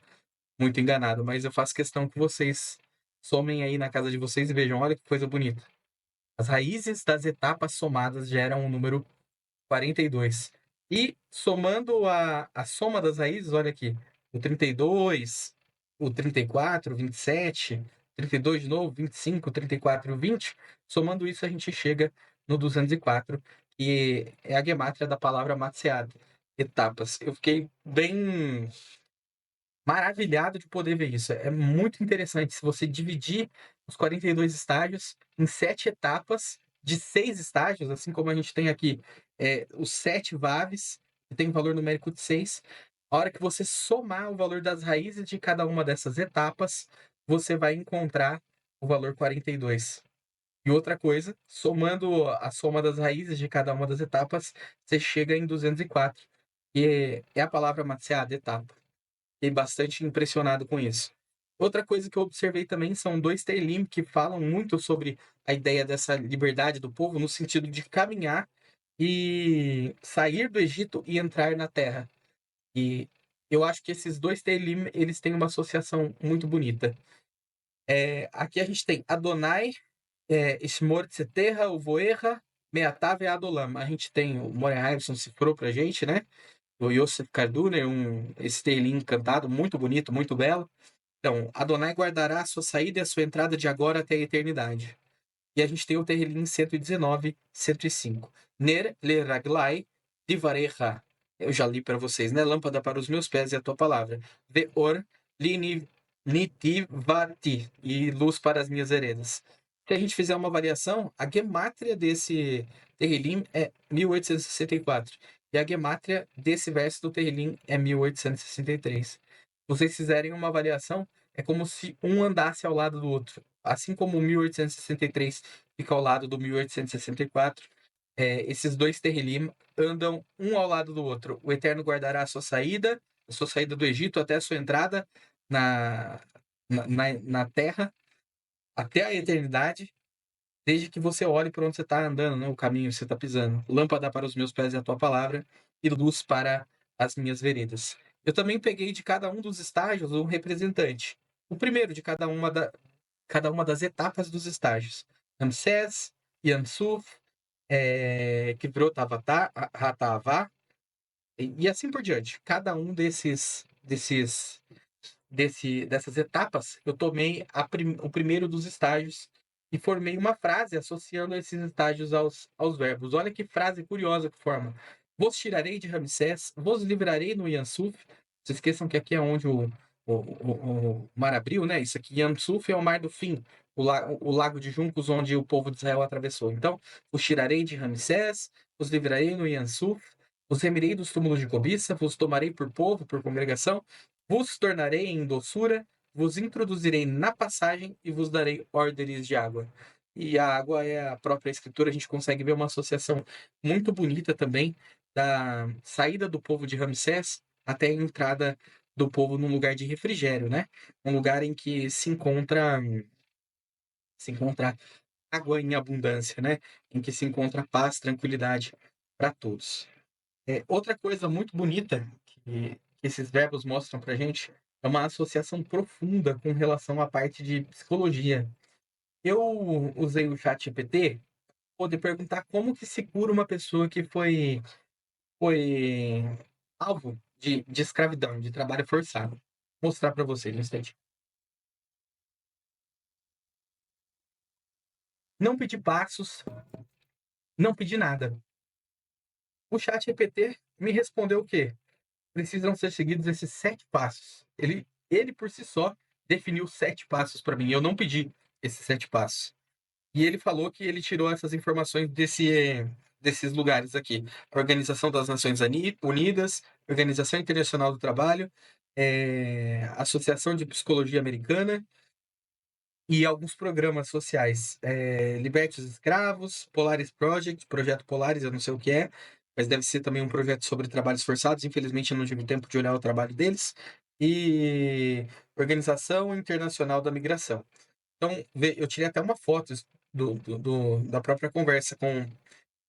enganado, mas eu faço questão que vocês somem aí na casa de vocês e vejam, olha que coisa bonita. As raízes das etapas somadas geram o número 42. E somando a soma das raízes, olha aqui, o 32, o 34, o 27, 32 de novo, 25, 34 e o 20, somando isso a gente chega no 204, que é a gemátria da palavra matseada, etapas. Eu fiquei bem maravilhado de poder ver isso. É muito interessante. Se você dividir os 42 estágios em 7 etapas de 6 estágios, assim como a gente tem aqui os 7 VAVs, que tem um valor numérico de 6, a hora que você somar o valor das raízes de cada uma dessas etapas, você vai encontrar o valor 42. E outra coisa, somando a soma das raízes de cada uma das etapas, você chega em 204, que é a palavra matseada, etapa. Fiquei bastante impressionado com isso. Outra coisa que eu observei também são 2 Teilim que falam muito sobre a ideia dessa liberdade do povo no sentido de caminhar e sair do Egito e entrar na terra. E eu acho que esses 2 Teilim, eles têm uma associação muito bonita. Aqui a gente tem Adonai, Ishmor Tzeterra, Uvoerra, Meatav e Adolam. A gente tem o Moria Iverson cifrou pra gente, né? O Yosef Karduner, esse Teilim cantado, muito bonito, muito belo. Então, Adonai guardará a sua saída e a sua entrada de agora até a eternidade. E a gente tem o Tehillim 119, 105. Ner le raglai divarecha. Eu já li para vocês, né? Lâmpada para os meus pés e a tua palavra. Veor li nitivati. E luz para as minhas veredas. Se a gente fizer uma variação, a gemátria desse Tehillim é 1864. E a gemátria desse verso do Tehillim é 1863. Se vocês fizerem uma variação, é como se um andasse ao lado do outro. Assim como o 1863 fica ao lado do 1864, esses 2 Terrilim andam um ao lado do outro. O Eterno guardará a sua saída do Egito até a sua entrada na, na terra, até a eternidade, desde que você olhe para onde você está andando, né? O caminho que você está pisando. Lâmpada para os meus pés é a tua palavra, e luz para as minhas veredas. Eu também peguei de cada um dos estágios um representante. O primeiro de cada uma das etapas dos estágios. Ramsés, Yamsuf, Kivrot Hatavá, e assim por diante. Cada um dessas etapas, eu tomei o primeiro dos estágios e formei uma frase associando esses estágios aos verbos. Olha que frase curiosa que forma. Vos tirarei de Ramsés, vos livrarei no Yansuf. Não se esqueçam que aqui é onde o mar abriu, né? Isso aqui, Yansuf, é o mar do fim, o lago de juncos onde o povo de Israel atravessou. Então, vos tirarei de Ramsés, vos livrarei no Yansuf, vos remirei dos túmulos de cobiça, vos tomarei por povo, por congregação, vos tornarei em doçura, vos introduzirei na passagem e vos darei ordens de água. E a água é a própria escritura, a gente consegue ver uma associação muito bonita também da saída do povo de Ramsés até a entrada do povo num lugar de refrigério, né? Um lugar em que se encontra água em abundância, né? Em que se encontra paz, tranquilidade para todos. Outra coisa muito bonita que esses verbos mostram para gente é uma associação profunda com relação à parte de psicologia. Eu usei o ChatGPT poder perguntar como que se cura uma pessoa que foi alvo de escravidão, de trabalho forçado. Vou mostrar para vocês um instante. Não pedi passos, não pedi nada. O ChatGPT me respondeu o quê? Precisam ser seguidos esses 7 passos. Ele por si só definiu 7 passos para mim. Eu não pedi esses 7 passos. E ele falou que ele tirou essas informações desses lugares aqui: Organização das Nações Unidas, Organização Internacional do Trabalho, Associação de Psicologia Americana e alguns programas sociais. Liberte os Escravos, Polaris Project, Projeto Polaris, eu não sei o que é, mas deve ser também um projeto sobre trabalhos forçados. Infelizmente, eu não tive tempo de olhar o trabalho deles. E Organização Internacional da Migração. Então, eu tirei até uma foto da própria conversa com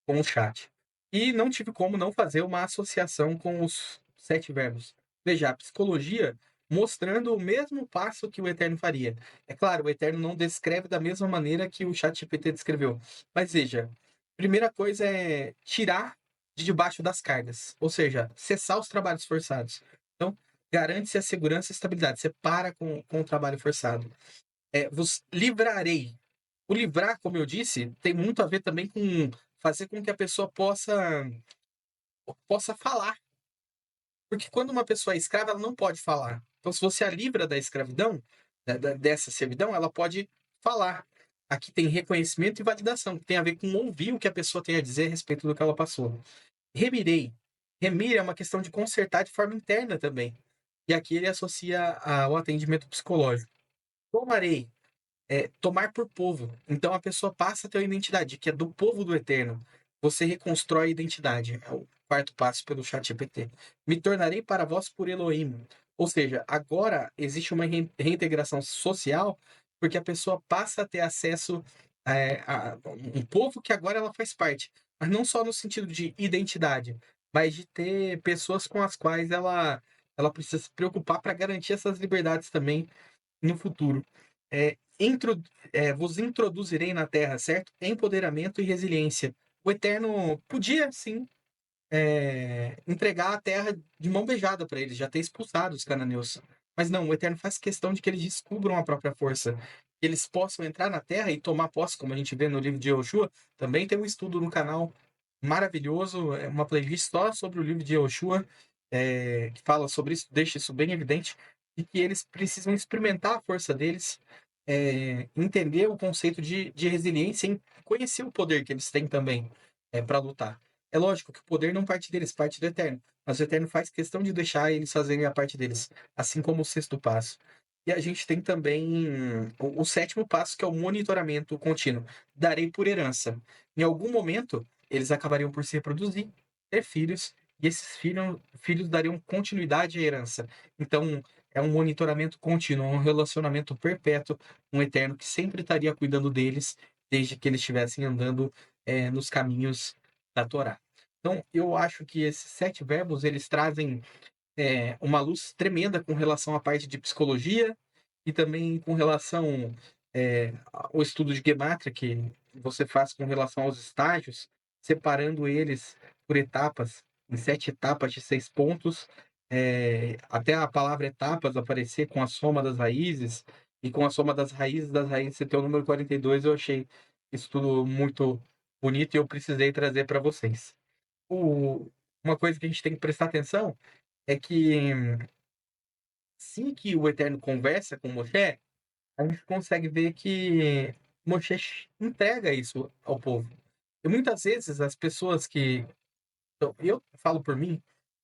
o chat. E não tive como não fazer uma associação com os 7 verbos. Veja, a psicologia mostrando o mesmo passo que o Eterno faria. É claro, o Eterno não descreve da mesma maneira que o ChatGPT descreveu. Mas veja, primeira coisa é tirar de debaixo das cargas, ou seja, cessar os trabalhos forçados. Então, garante-se a segurança e a estabilidade. Você para com o trabalho forçado. Vos livrarei. O livrar, como eu disse, tem muito a ver também com fazer com que a pessoa possa falar. Porque quando uma pessoa é escrava, ela não pode falar. Então, se você a livra da escravidão, dessa servidão, ela pode falar. Aqui tem reconhecimento e validação, que tem a ver com ouvir o que a pessoa tem a dizer a respeito do que ela passou. Remirei. Remir é uma questão de consertar de forma interna também. E aqui ele associa ao atendimento psicológico. Tomarei. Tomar por povo. Então a pessoa passa a ter uma identidade, que é do povo do Eterno. Você reconstrói a identidade. É o quarto passo pelo ChatGPT. Me tornarei para vós por Elohim. Ou seja, agora existe uma reintegração social, porque a pessoa passa a ter acesso a um povo que agora ela faz parte. Mas não só no sentido de identidade, mas de ter pessoas com as quais ela precisa se preocupar para garantir essas liberdades também no futuro. Vos introduzirei na terra, certo? Empoderamento e resiliência. O Eterno podia, sim, entregar a terra de mão beijada para eles, já ter expulsado os cananeus. Mas não, o Eterno faz questão de que eles descubram a própria força. Que eles possam entrar na terra e tomar posse, como a gente vê no livro de Yoshua. Também tem um estudo no canal maravilhoso, uma playlist só sobre o livro de Yoshua, que fala sobre isso, deixa isso bem evidente, e que eles precisam experimentar a força deles, entender o conceito de resiliência e conhecer o poder que eles têm também para lutar. É lógico que o poder não parte deles, parte do Eterno, mas o Eterno faz questão de deixar eles fazerem a parte deles, assim como o sexto passo. E a gente tem também o sétimo passo, que é o monitoramento contínuo. Darei por herança. Em algum momento, eles acabariam por se reproduzir, ter filhos, e esses filhos dariam continuidade à herança. Então, é um monitoramento contínuo, um relacionamento perpétuo, um Eterno que sempre estaria cuidando deles, desde que eles estivessem andando nos caminhos da Torá. Então, eu acho que esses 7 verbos, eles trazem uma luz tremenda com relação à parte de psicologia e também com relação ao estudo de Gemátria que você faz com relação aos estágios, separando eles por etapas, em 7 etapas de 6 pontos, até a palavra etapas aparecer com a soma das raízes, e com a soma das raízes você tem o número 42. Eu achei isso tudo muito bonito e eu precisei trazer para vocês. Uma coisa que a gente tem que prestar atenção é que, assim que o Eterno conversa com Moshe, a gente consegue ver que Moshe entrega isso ao povo. E muitas vezes as pessoas que. Eu falo por mim,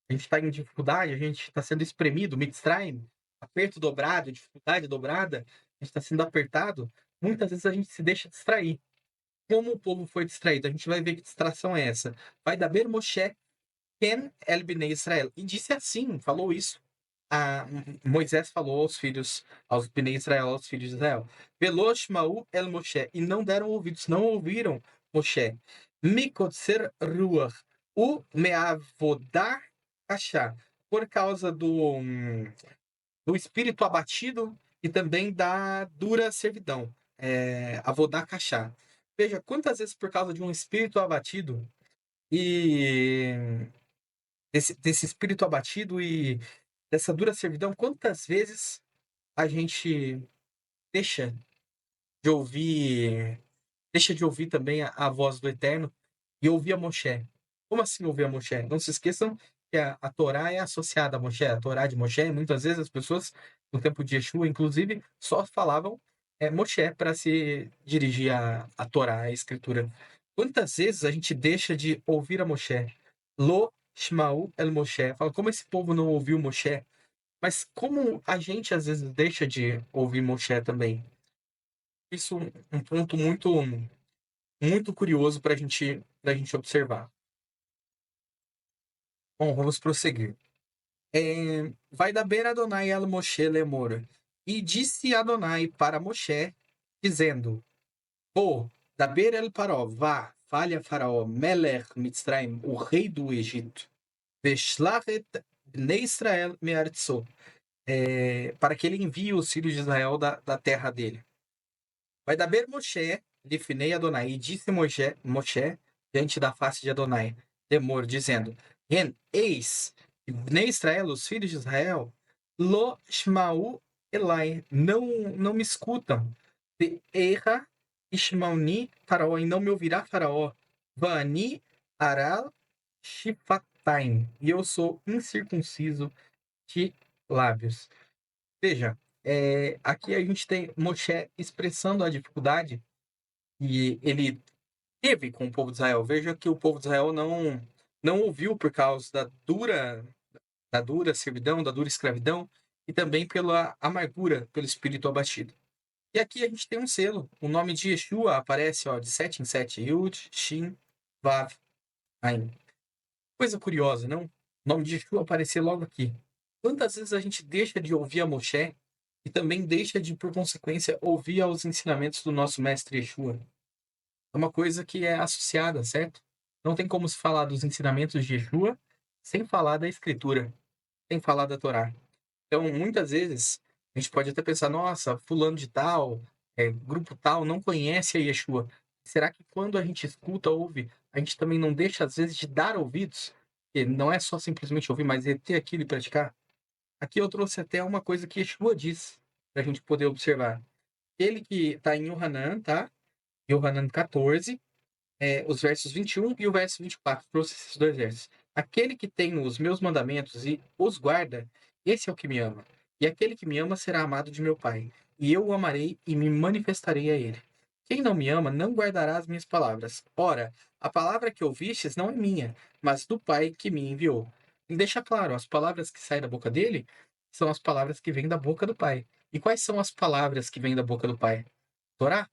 a gente está em dificuldade, a gente está sendo espremido, Mitzrayim, aperto dobrado, dificuldade dobrada, a gente está sendo apertado. Muitas vezes a gente se deixa distrair. Como o povo foi distraído? A gente vai ver que distração é essa. Vai da Ber Moshe Ken El Bnei Israel. E disse assim, falou isso. Moisés falou aos filhos, aos Bnei Israel, aos filhos de Israel, Velosh Ma'u el Moshe, e não deram ouvidos, não ouviram Moshe. Mikotzer Ruach, o Meavodar Achá, por causa do espírito abatido e também da dura servidão. Avodá Kachá. Veja, quantas vezes por causa de um espírito abatido e desse espírito abatido e dessa dura servidão, quantas vezes a gente deixa deixa de ouvir também a voz do Eterno e ouvir a Moshe. Como assim ouvir a Moshe? Não se esqueçam que a Torá é associada a Moshe, a Torá de Moshe. Muitas vezes as pessoas, no tempo de Yeshua, inclusive, só falavam Moshe para se dirigir à Torá, à Escritura. Quantas vezes a gente deixa de ouvir a Moshe? Lo Shmau el Moshe. Fala, como esse povo não ouviu Moshe? Mas como a gente às vezes deixa de ouvir Moshe também? Isso é um ponto muito curioso para a gente observar. Bom, vamos prosseguir. Vai da beira Adonai al Moshe lemor. E disse Adonai para Moshe, dizendo: Pô, da beira el Paró, vá, fale a Faraó, Melech Mitzrayim, o rei do Egito, Veshlachet bnei Israel me'artzo, para que ele envie os filhos de Israel da terra dele. Vai da beira Moshe, Lifnei Adonai, e disse Moshe diante da face de Adonai, temor, dizendo: Eis, Bnei Israel, os filhos de Israel, Lo Shmau Elai, não me escutam. De Erra Ishmauni Faraó, e não me ouvirá Faraó. Vani Aral Shifatain, e eu sou incircunciso de lábios. Veja, aqui a gente tem Moshe expressando a dificuldade que ele teve com o povo de Israel. Veja que o povo de Israel não ouviu por causa da dura servidão, da dura escravidão e também pela amargura, pelo espírito abatido. E aqui a gente tem um selo. O nome de Yeshua aparece de 7 em 7. Yud, Shin, Vav, Ain. Coisa curiosa, não? O nome de Yeshua aparecer logo aqui. Quantas vezes a gente deixa de ouvir a Moshe e também deixa de, por consequência, ouvir aos ensinamentos do nosso mestre Yeshua? É uma coisa que é associada, certo? Não tem como se falar dos ensinamentos de Yeshua sem falar da Escritura, sem falar da Torá. Então, muitas vezes, a gente pode até pensar, nossa, fulano de tal, grupo tal, não conhece a Yeshua. Será que quando a gente escuta, ouve, a gente também não deixa, às vezes, de dar ouvidos? E não é só simplesmente ouvir, mas é ter aquilo e praticar? Aqui eu trouxe até uma coisa que Yeshua diz, para a gente poder observar. Ele que está em Yohanan, tá? Yohanan 14, os versos 21 e o verso 24. Trouxe esses dois versos. Aquele que tem os meus mandamentos e os guarda, esse é o que me ama. E aquele que me ama será amado de meu Pai. E eu o amarei e me manifestarei a ele. Quem não me ama não guardará as minhas palavras. Ora, a palavra que ouvistes não é minha, mas do Pai que me enviou. Ele deixa claro, as palavras que saem da boca dele são as palavras que vêm da boca do Pai. E quais são as palavras que vêm da boca do Pai? Torá?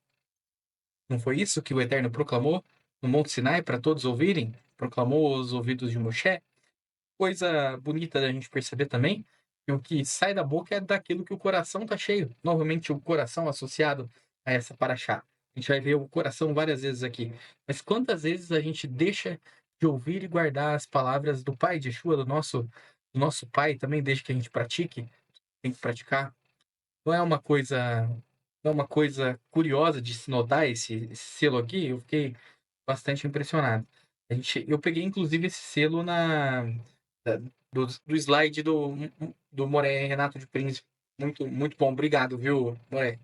Não foi isso que o Eterno proclamou no Monte Sinai para todos ouvirem? Proclamou aos ouvidos de Moshe? Coisa bonita da gente perceber também que o que sai da boca é daquilo que o coração está cheio. Novamente, o coração associado a essa paraxá. A gente vai ver o coração várias vezes aqui. Mas quantas vezes a gente deixa de ouvir e guardar as palavras do Pai de Yeshua, do nosso Pai, também desde que a gente pratique, tem que praticar? Não é uma coisa, não é uma coisa curiosa de se notar esse selo aqui? Eu fiquei bastante impressionado. Eu peguei inclusive esse selo do slide do Moré, Renato de Príncipe. Muito, muito bom. Obrigado, viu, Moré?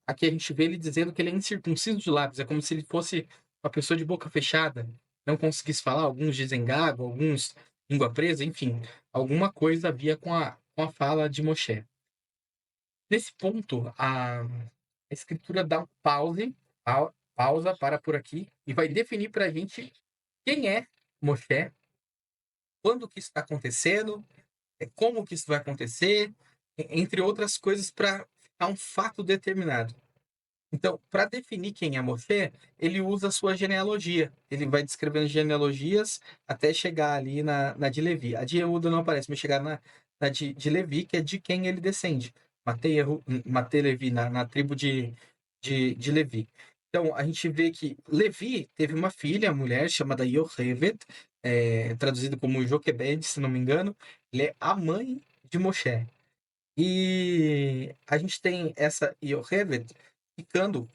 Aqui a gente vê ele dizendo que ele é incircunciso de lábios. É como se ele fosse uma pessoa de boca fechada, não conseguisse falar. Alguns dizem gago, alguns língua presa, enfim. Alguma coisa havia com a fala de Moshe. Nesse ponto, a escritura dá um pausa, para por aqui, e vai definir para a gente quem é Moshe, quando que isso está acontecendo, como que isso vai acontecer, entre outras coisas, para ficar um fato determinado. Então, para definir quem é Moshe, ele usa a sua genealogia. Ele vai descrevendo genealogias até chegar ali na de Levi. A de Yehuda não aparece, mas chegar na de Levi, que é de quem ele descende. Matei Levi, na tribo de Levi. Então, a gente vê que Levi teve uma filha, mulher, chamada Yocheved, traduzido como Joquebed, se não me engano. Ele é a mãe de Moshe. E a gente tem essa Yocheved ficando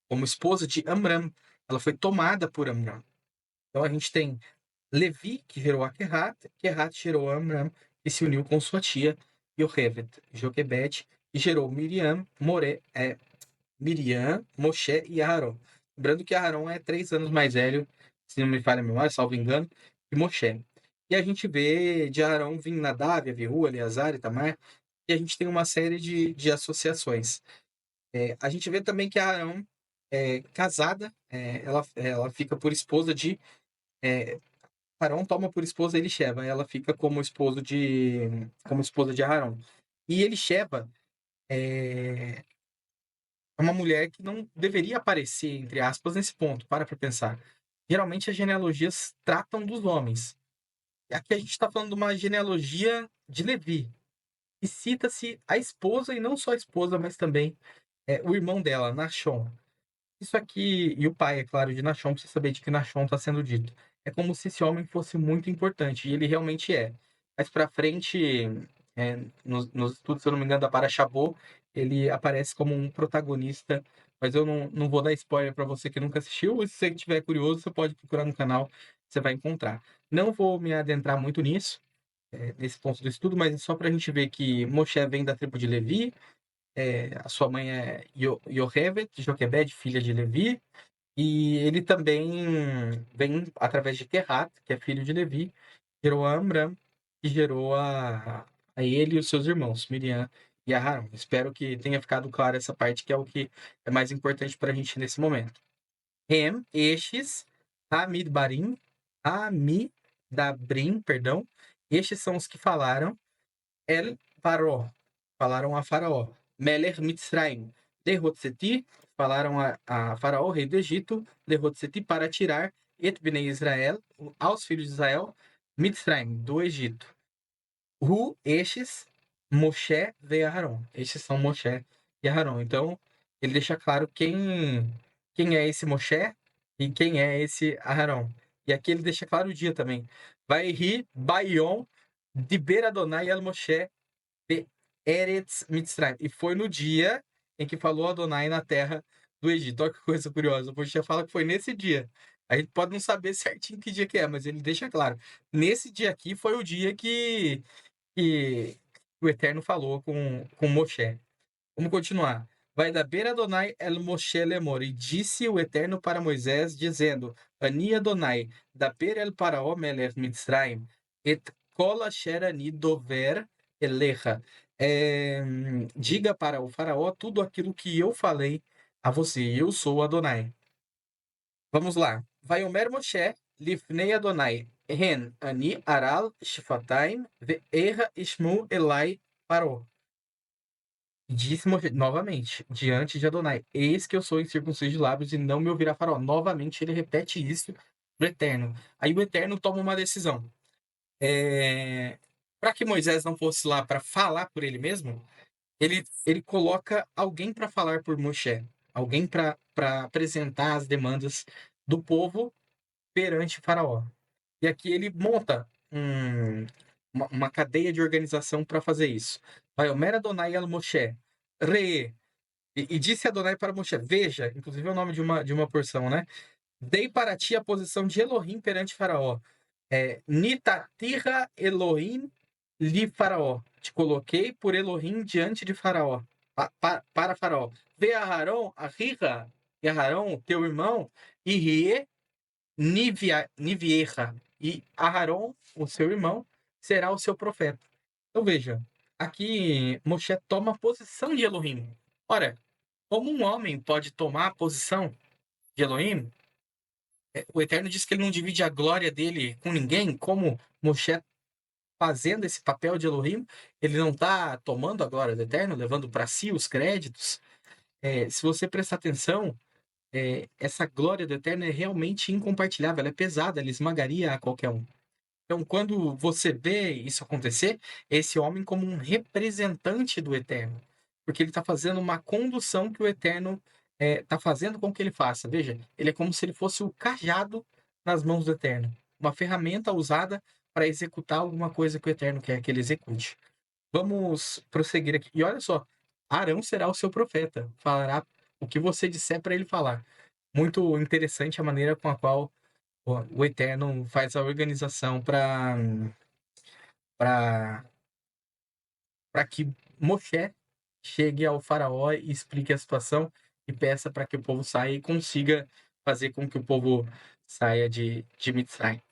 como esposa de Amram. Ela foi tomada por Amram. Então a gente tem Levi, que gerou a Kehat gerou a Amram, e se uniu com sua tia Yocheved, Joquebed, e gerou Miriam, Moshe e Aharon. Lembrando que Aharon é 3 anos mais velho, se não me falha a memória, salvo engano, que Moshe. E a gente vê de Aharon vir Nadav, Avihu, Eleazar e Tamar, e a gente tem uma série de associações. A gente vê também que a Arão é casada, ela fica por esposa de. Arão toma por esposa Elisheba, ela fica como esposa de Arão. E Elisheba é uma mulher que não deveria aparecer, entre aspas, nesse ponto. Para pensar. Geralmente as genealogias tratam dos homens. E aqui a gente está falando de uma genealogia de Levi. E cita-se a esposa, e não só a esposa, mas também o irmão dela, Nachshon. Isso aqui, e o pai, é claro, de Nachshon, precisa saber de que Nachshon está sendo dito. É como se esse homem fosse muito importante, e ele realmente é. Mais pra frente, nos estudos, se eu não me engano, da Parashabô, ele aparece como um protagonista, mas eu não vou dar spoiler para você que nunca assistiu, e se você estiver curioso, você pode procurar no canal, você vai encontrar. Não vou me adentrar muito nisso, nesse ponto do estudo, mas é só para a gente ver que Moshe vem da tribo de Levi, a sua mãe é Yocheved, Joquebed, filha de Levi, e ele também vem através de Kehat, que é filho de Levi, gerou a Amram, que gerou a ele e os seus irmãos, Miriam e Aharon. Espero que tenha ficado claro essa parte, que é o que é mais importante para a gente nesse momento. Estes, Hamidabrim, perdão, estes são os que falaram El Paró, falaram a Faraó. Meler Mitzrayim, Lehotzeti, falaram a Faraó, rei do Egito, Lehotzeti, para tirar Et Bnei Israel, aos filhos de Israel, Mitzrayim, do Egito. Estes, Moshe e Aharon. Estes são Moshe e Aharon. Então, ele deixa claro quem é esse Moshe e quem é esse Aharon. E aqui ele deixa claro o dia também. Vai rir Bayon, Diber Adonai el Moshe de Eretz Mitzrayim. E foi no dia em que falou Adonai na terra do Egito. Olha que coisa curiosa. O Moshe fala que foi nesse dia. A gente pode não saber certinho que dia que é, mas ele deixa claro. Nesse dia aqui foi o dia que o Eterno falou com Moshe. Vamos continuar. Vai da beira Adonai el Moshe lemor. E disse o Eterno para Moisés, dizendo: Ani Adonai, da beira el Paraó melech Mitzrayim, et kol asher ani dover elecha. Diga para o faraó tudo aquilo que eu falei a você. Eu sou Adonai. Vamos lá. Vai Omer Moshe, lifnei Adonai, hen ani aral shfataim, ve erra ishmu elai paró. Disse Moshe novamente, diante de Adonai: Eis que eu sou incircunciso de lábios e não me ouvirá Faraó. Novamente ele repete isso pro Eterno. Aí o Eterno toma uma decisão. Para que Moisés não fosse lá para falar por ele mesmo, ele coloca alguém para falar por Moshe, alguém para apresentar as demandas do povo perante Faraó. E aqui ele monta uma cadeia de organização para fazer isso. Vai Omer Adonai el Moshe, Re. E disse Adonai para Moshe: Veja, inclusive é o nome de uma porção, né? Dei para ti a posição de Elohim perante Faraó. Nitatira Elohim li Faraó. Te coloquei por Elohim diante de Faraó, para Faraó. Vê Aharon, Ahira, e Aharon, teu irmão, e Rie Niviecha. E Aharon, o seu irmão, será o seu profeta. Então veja, aqui Moshe toma a posição de Elohim. Ora, como um homem pode tomar a posição de Elohim? O Eterno diz que ele não divide a glória dele com ninguém, como Moshe fazendo esse papel de Elohim, ele não está tomando a glória do Eterno, levando para si os créditos. se você prestar atenção, essa glória do Eterno é realmente incompartilhável, ela é pesada, ela esmagaria a qualquer um. Então, quando você vê isso acontecer, esse homem como um representante do Eterno, porque ele está fazendo uma condução que o Eterno está fazendo com que ele faça. Veja, ele é como se ele fosse o cajado nas mãos do Eterno, uma ferramenta usada para executar alguma coisa que o Eterno quer que ele execute. Vamos prosseguir aqui. E olha só, Arão será o seu profeta, falará o que você disser para ele falar. Muito interessante a maneira com a qual o Eterno faz a organização para que Moshe chegue ao faraó e explique a situação e peça para que o povo saia e consiga fazer com que o povo saia de Mitzrayim.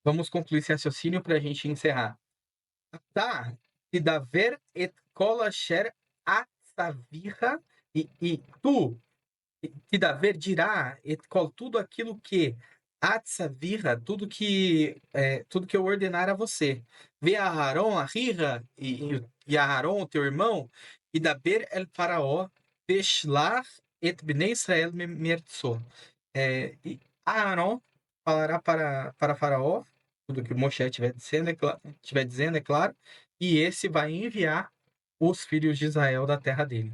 Vamos concluir esse raciocínio para a gente encerrar. Tá, tidaver et kol asher atzavicha, e tu, tidaver dirá et kol, tudo aquilo que atzavicha, tudo que eu ordenar a você. Vê a Aharon, a Rira, e a Aharon, teu irmão, e daber el faraó, peshlach et bnei Israel mertso. E Aharon falará para Faraó, tudo que Moshe estiver dizendo, é claro, e esse vai enviar os filhos de Israel da terra dele.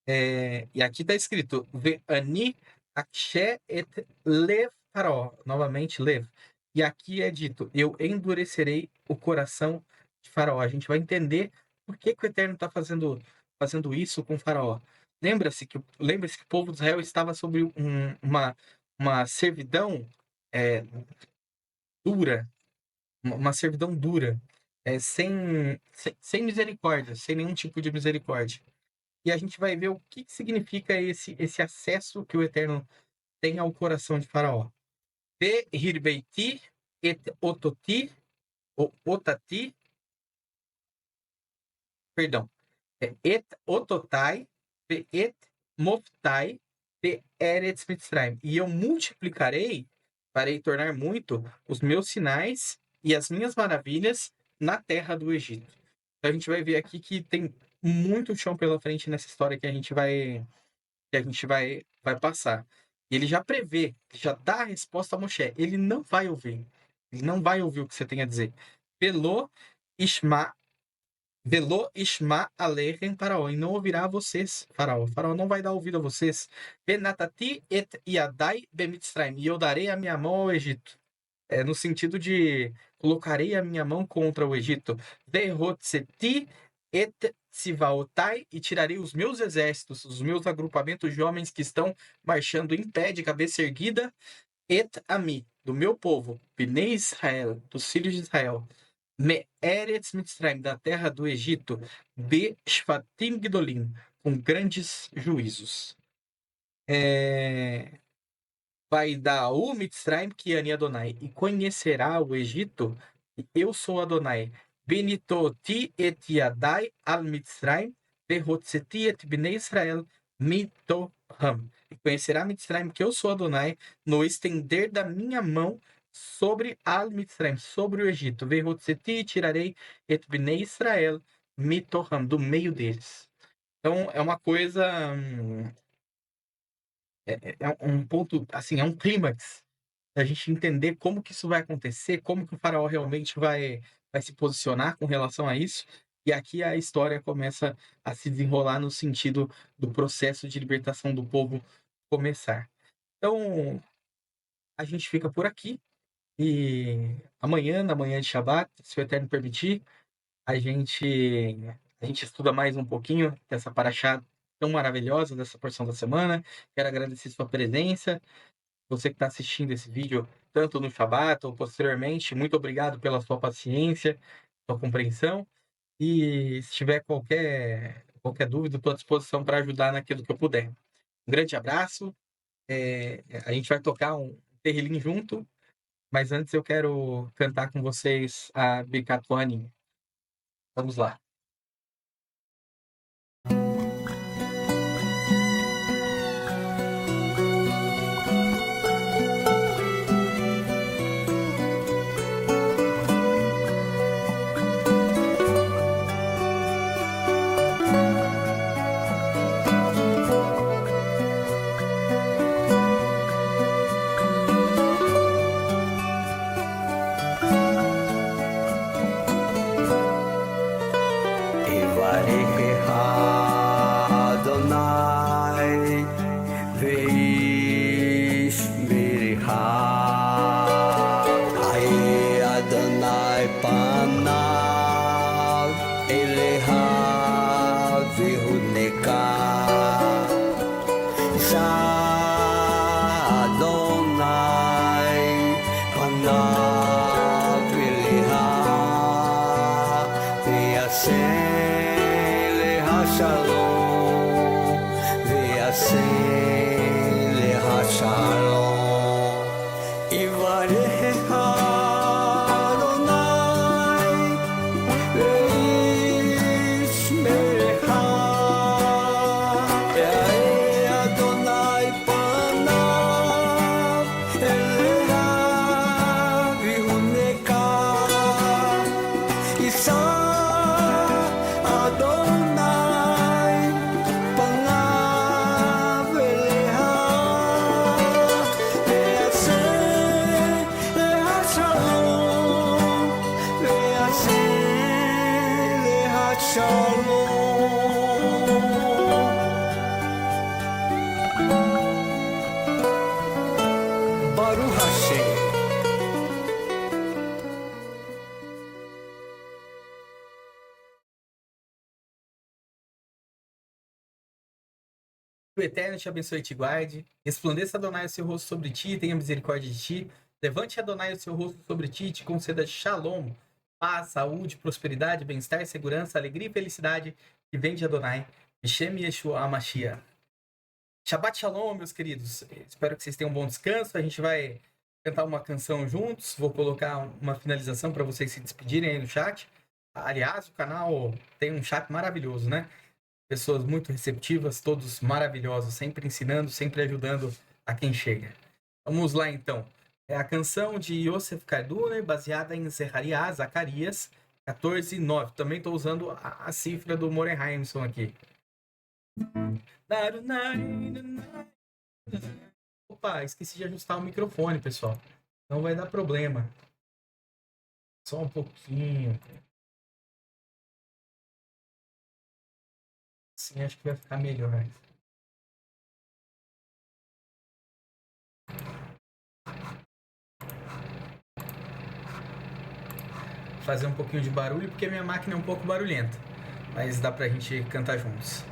E aqui está escrito, Ve'ani akshe et lev Faraó, novamente lev. E aqui é dito, eu endurecerei o coração de Faraó. A gente vai entender por que o Eterno está fazendo isso com Faraó. Lembre-se que o povo de Israel estava sob uma servidão dura, uma servidão dura, sem misericórdia, sem nenhum tipo de misericórdia. E a gente vai ver o que significa esse acesso que o Eterno tem ao coração de Faraó. Ve hirbeiti et ototi, ou otati, perdão, et ototai, ve et moftai, ve eretz Mitzrayim. E eu multiplicarei, farei tornar muito, os meus sinais e as minhas maravilhas na terra do Egito. Então a gente vai ver aqui que tem muito chão pela frente nessa história que a gente vai passar. E ele já prevê, já dá a resposta a Moshe. Ele não vai ouvir. Ele não vai ouvir o que você tem a dizer. Velo Ishma Aleichem Faraó. E não ouvirá a vocês, Faraó. Faraó não vai dar ouvido a vocês. Benatati et Yadai Bemitzrayim. E eu darei a minha mão ao Egito. No sentido de colocarei a minha mão contra o Egito. Vehotseti et Sivaotai, e tirarei os meus exércitos, os meus agrupamentos de homens que estão marchando em pé, de cabeça erguida, et ami, do meu povo, Bnei Israel, dos filhos de Israel, me eretz Mitzrayim, da terra do Egito, be shvatim gdolim, com grandes juízos. Vai dar o Mitzrayim que ani Adonai, e conhecerá o Egito, e eu sou Adonai. Benitoti et Yadai al Mitzrayim, vehotzeti et Bnei Israel mitoham. E conhecerá Mitzrayim que eu sou Adonai, no estender da minha mão sobre al Mitzrayim, sobre o Egito. Vehotzeti, tirarei et Bnei Israel mitoham, do meio deles. Então é uma coisa, é um ponto, assim, é um clímax a gente entender como que isso vai acontecer, como que o faraó realmente vai se posicionar com relação a isso. E aqui a história começa a se desenrolar no sentido do processo de libertação do povo começar. Então, a gente fica por aqui. E amanhã, na manhã de Shabbat, se o Eterno permitir, a gente estuda mais um pouquinho dessa paraxá tão maravilhosa, dessa porção da semana. Quero agradecer sua presença. Você que está assistindo esse vídeo, tanto no Shabbat ou posteriormente, muito obrigado pela sua paciência, sua compreensão. E se tiver qualquer dúvida, estou à disposição para ajudar naquilo que eu puder. Um grande abraço. A gente vai tocar um terrilim junto, mas antes eu quero cantar com vocês a Birkat Kohanim. Vamos lá. shalom, ve'aseh leha shalom. Ivarecha Adonai ve'yishmerecha. Ya'eh Adonai panav elecha v'yihuneka. Yisa Adonai panav elecha ve'yaseh leha shalom, ve'yaseh leha shalom. Baruch Hashem. Que o Eterno te abençoe e te guarde. Resplandeça Adonai o seu rosto sobre ti e tenha misericórdia de ti. Levante Adonai o seu rosto sobre ti e te conceda shalom, paz, saúde, prosperidade, bem-estar, segurança, alegria e felicidade que vem de Adonai. Hashem Yeshua HaMashiach. Shabbat Shalom, meus queridos. Espero que vocês tenham um bom descanso. A gente vai cantar uma canção juntos. Vou colocar uma finalização para vocês se despedirem aí no chat. Aliás, o canal tem um chat maravilhoso, né? Pessoas muito receptivas, todos maravilhosos, sempre ensinando, sempre ajudando a quem chega. Vamos lá, então. É a canção de Yosef Karduner, baseada em Zacarias 14:9. Também estou usando a cifra do Moren Heimson aqui. Opa, esqueci de ajustar o microfone, pessoal. Não vai dar problema. Só um pouquinho. Sim, acho que vai ficar melhor. Fazer um pouquinho de barulho, porque minha máquina é um pouco barulhenta. Mas dá pra gente cantar juntos.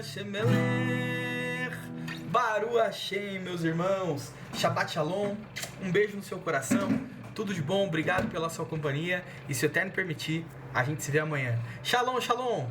Hashem Melech. Baruch Hashem, meus irmãos. Shabbat Shalom. Um beijo no seu coração. Tudo de bom. Obrigado pela sua companhia. E se o Eterno permitir, a gente se vê amanhã. Shalom, shalom.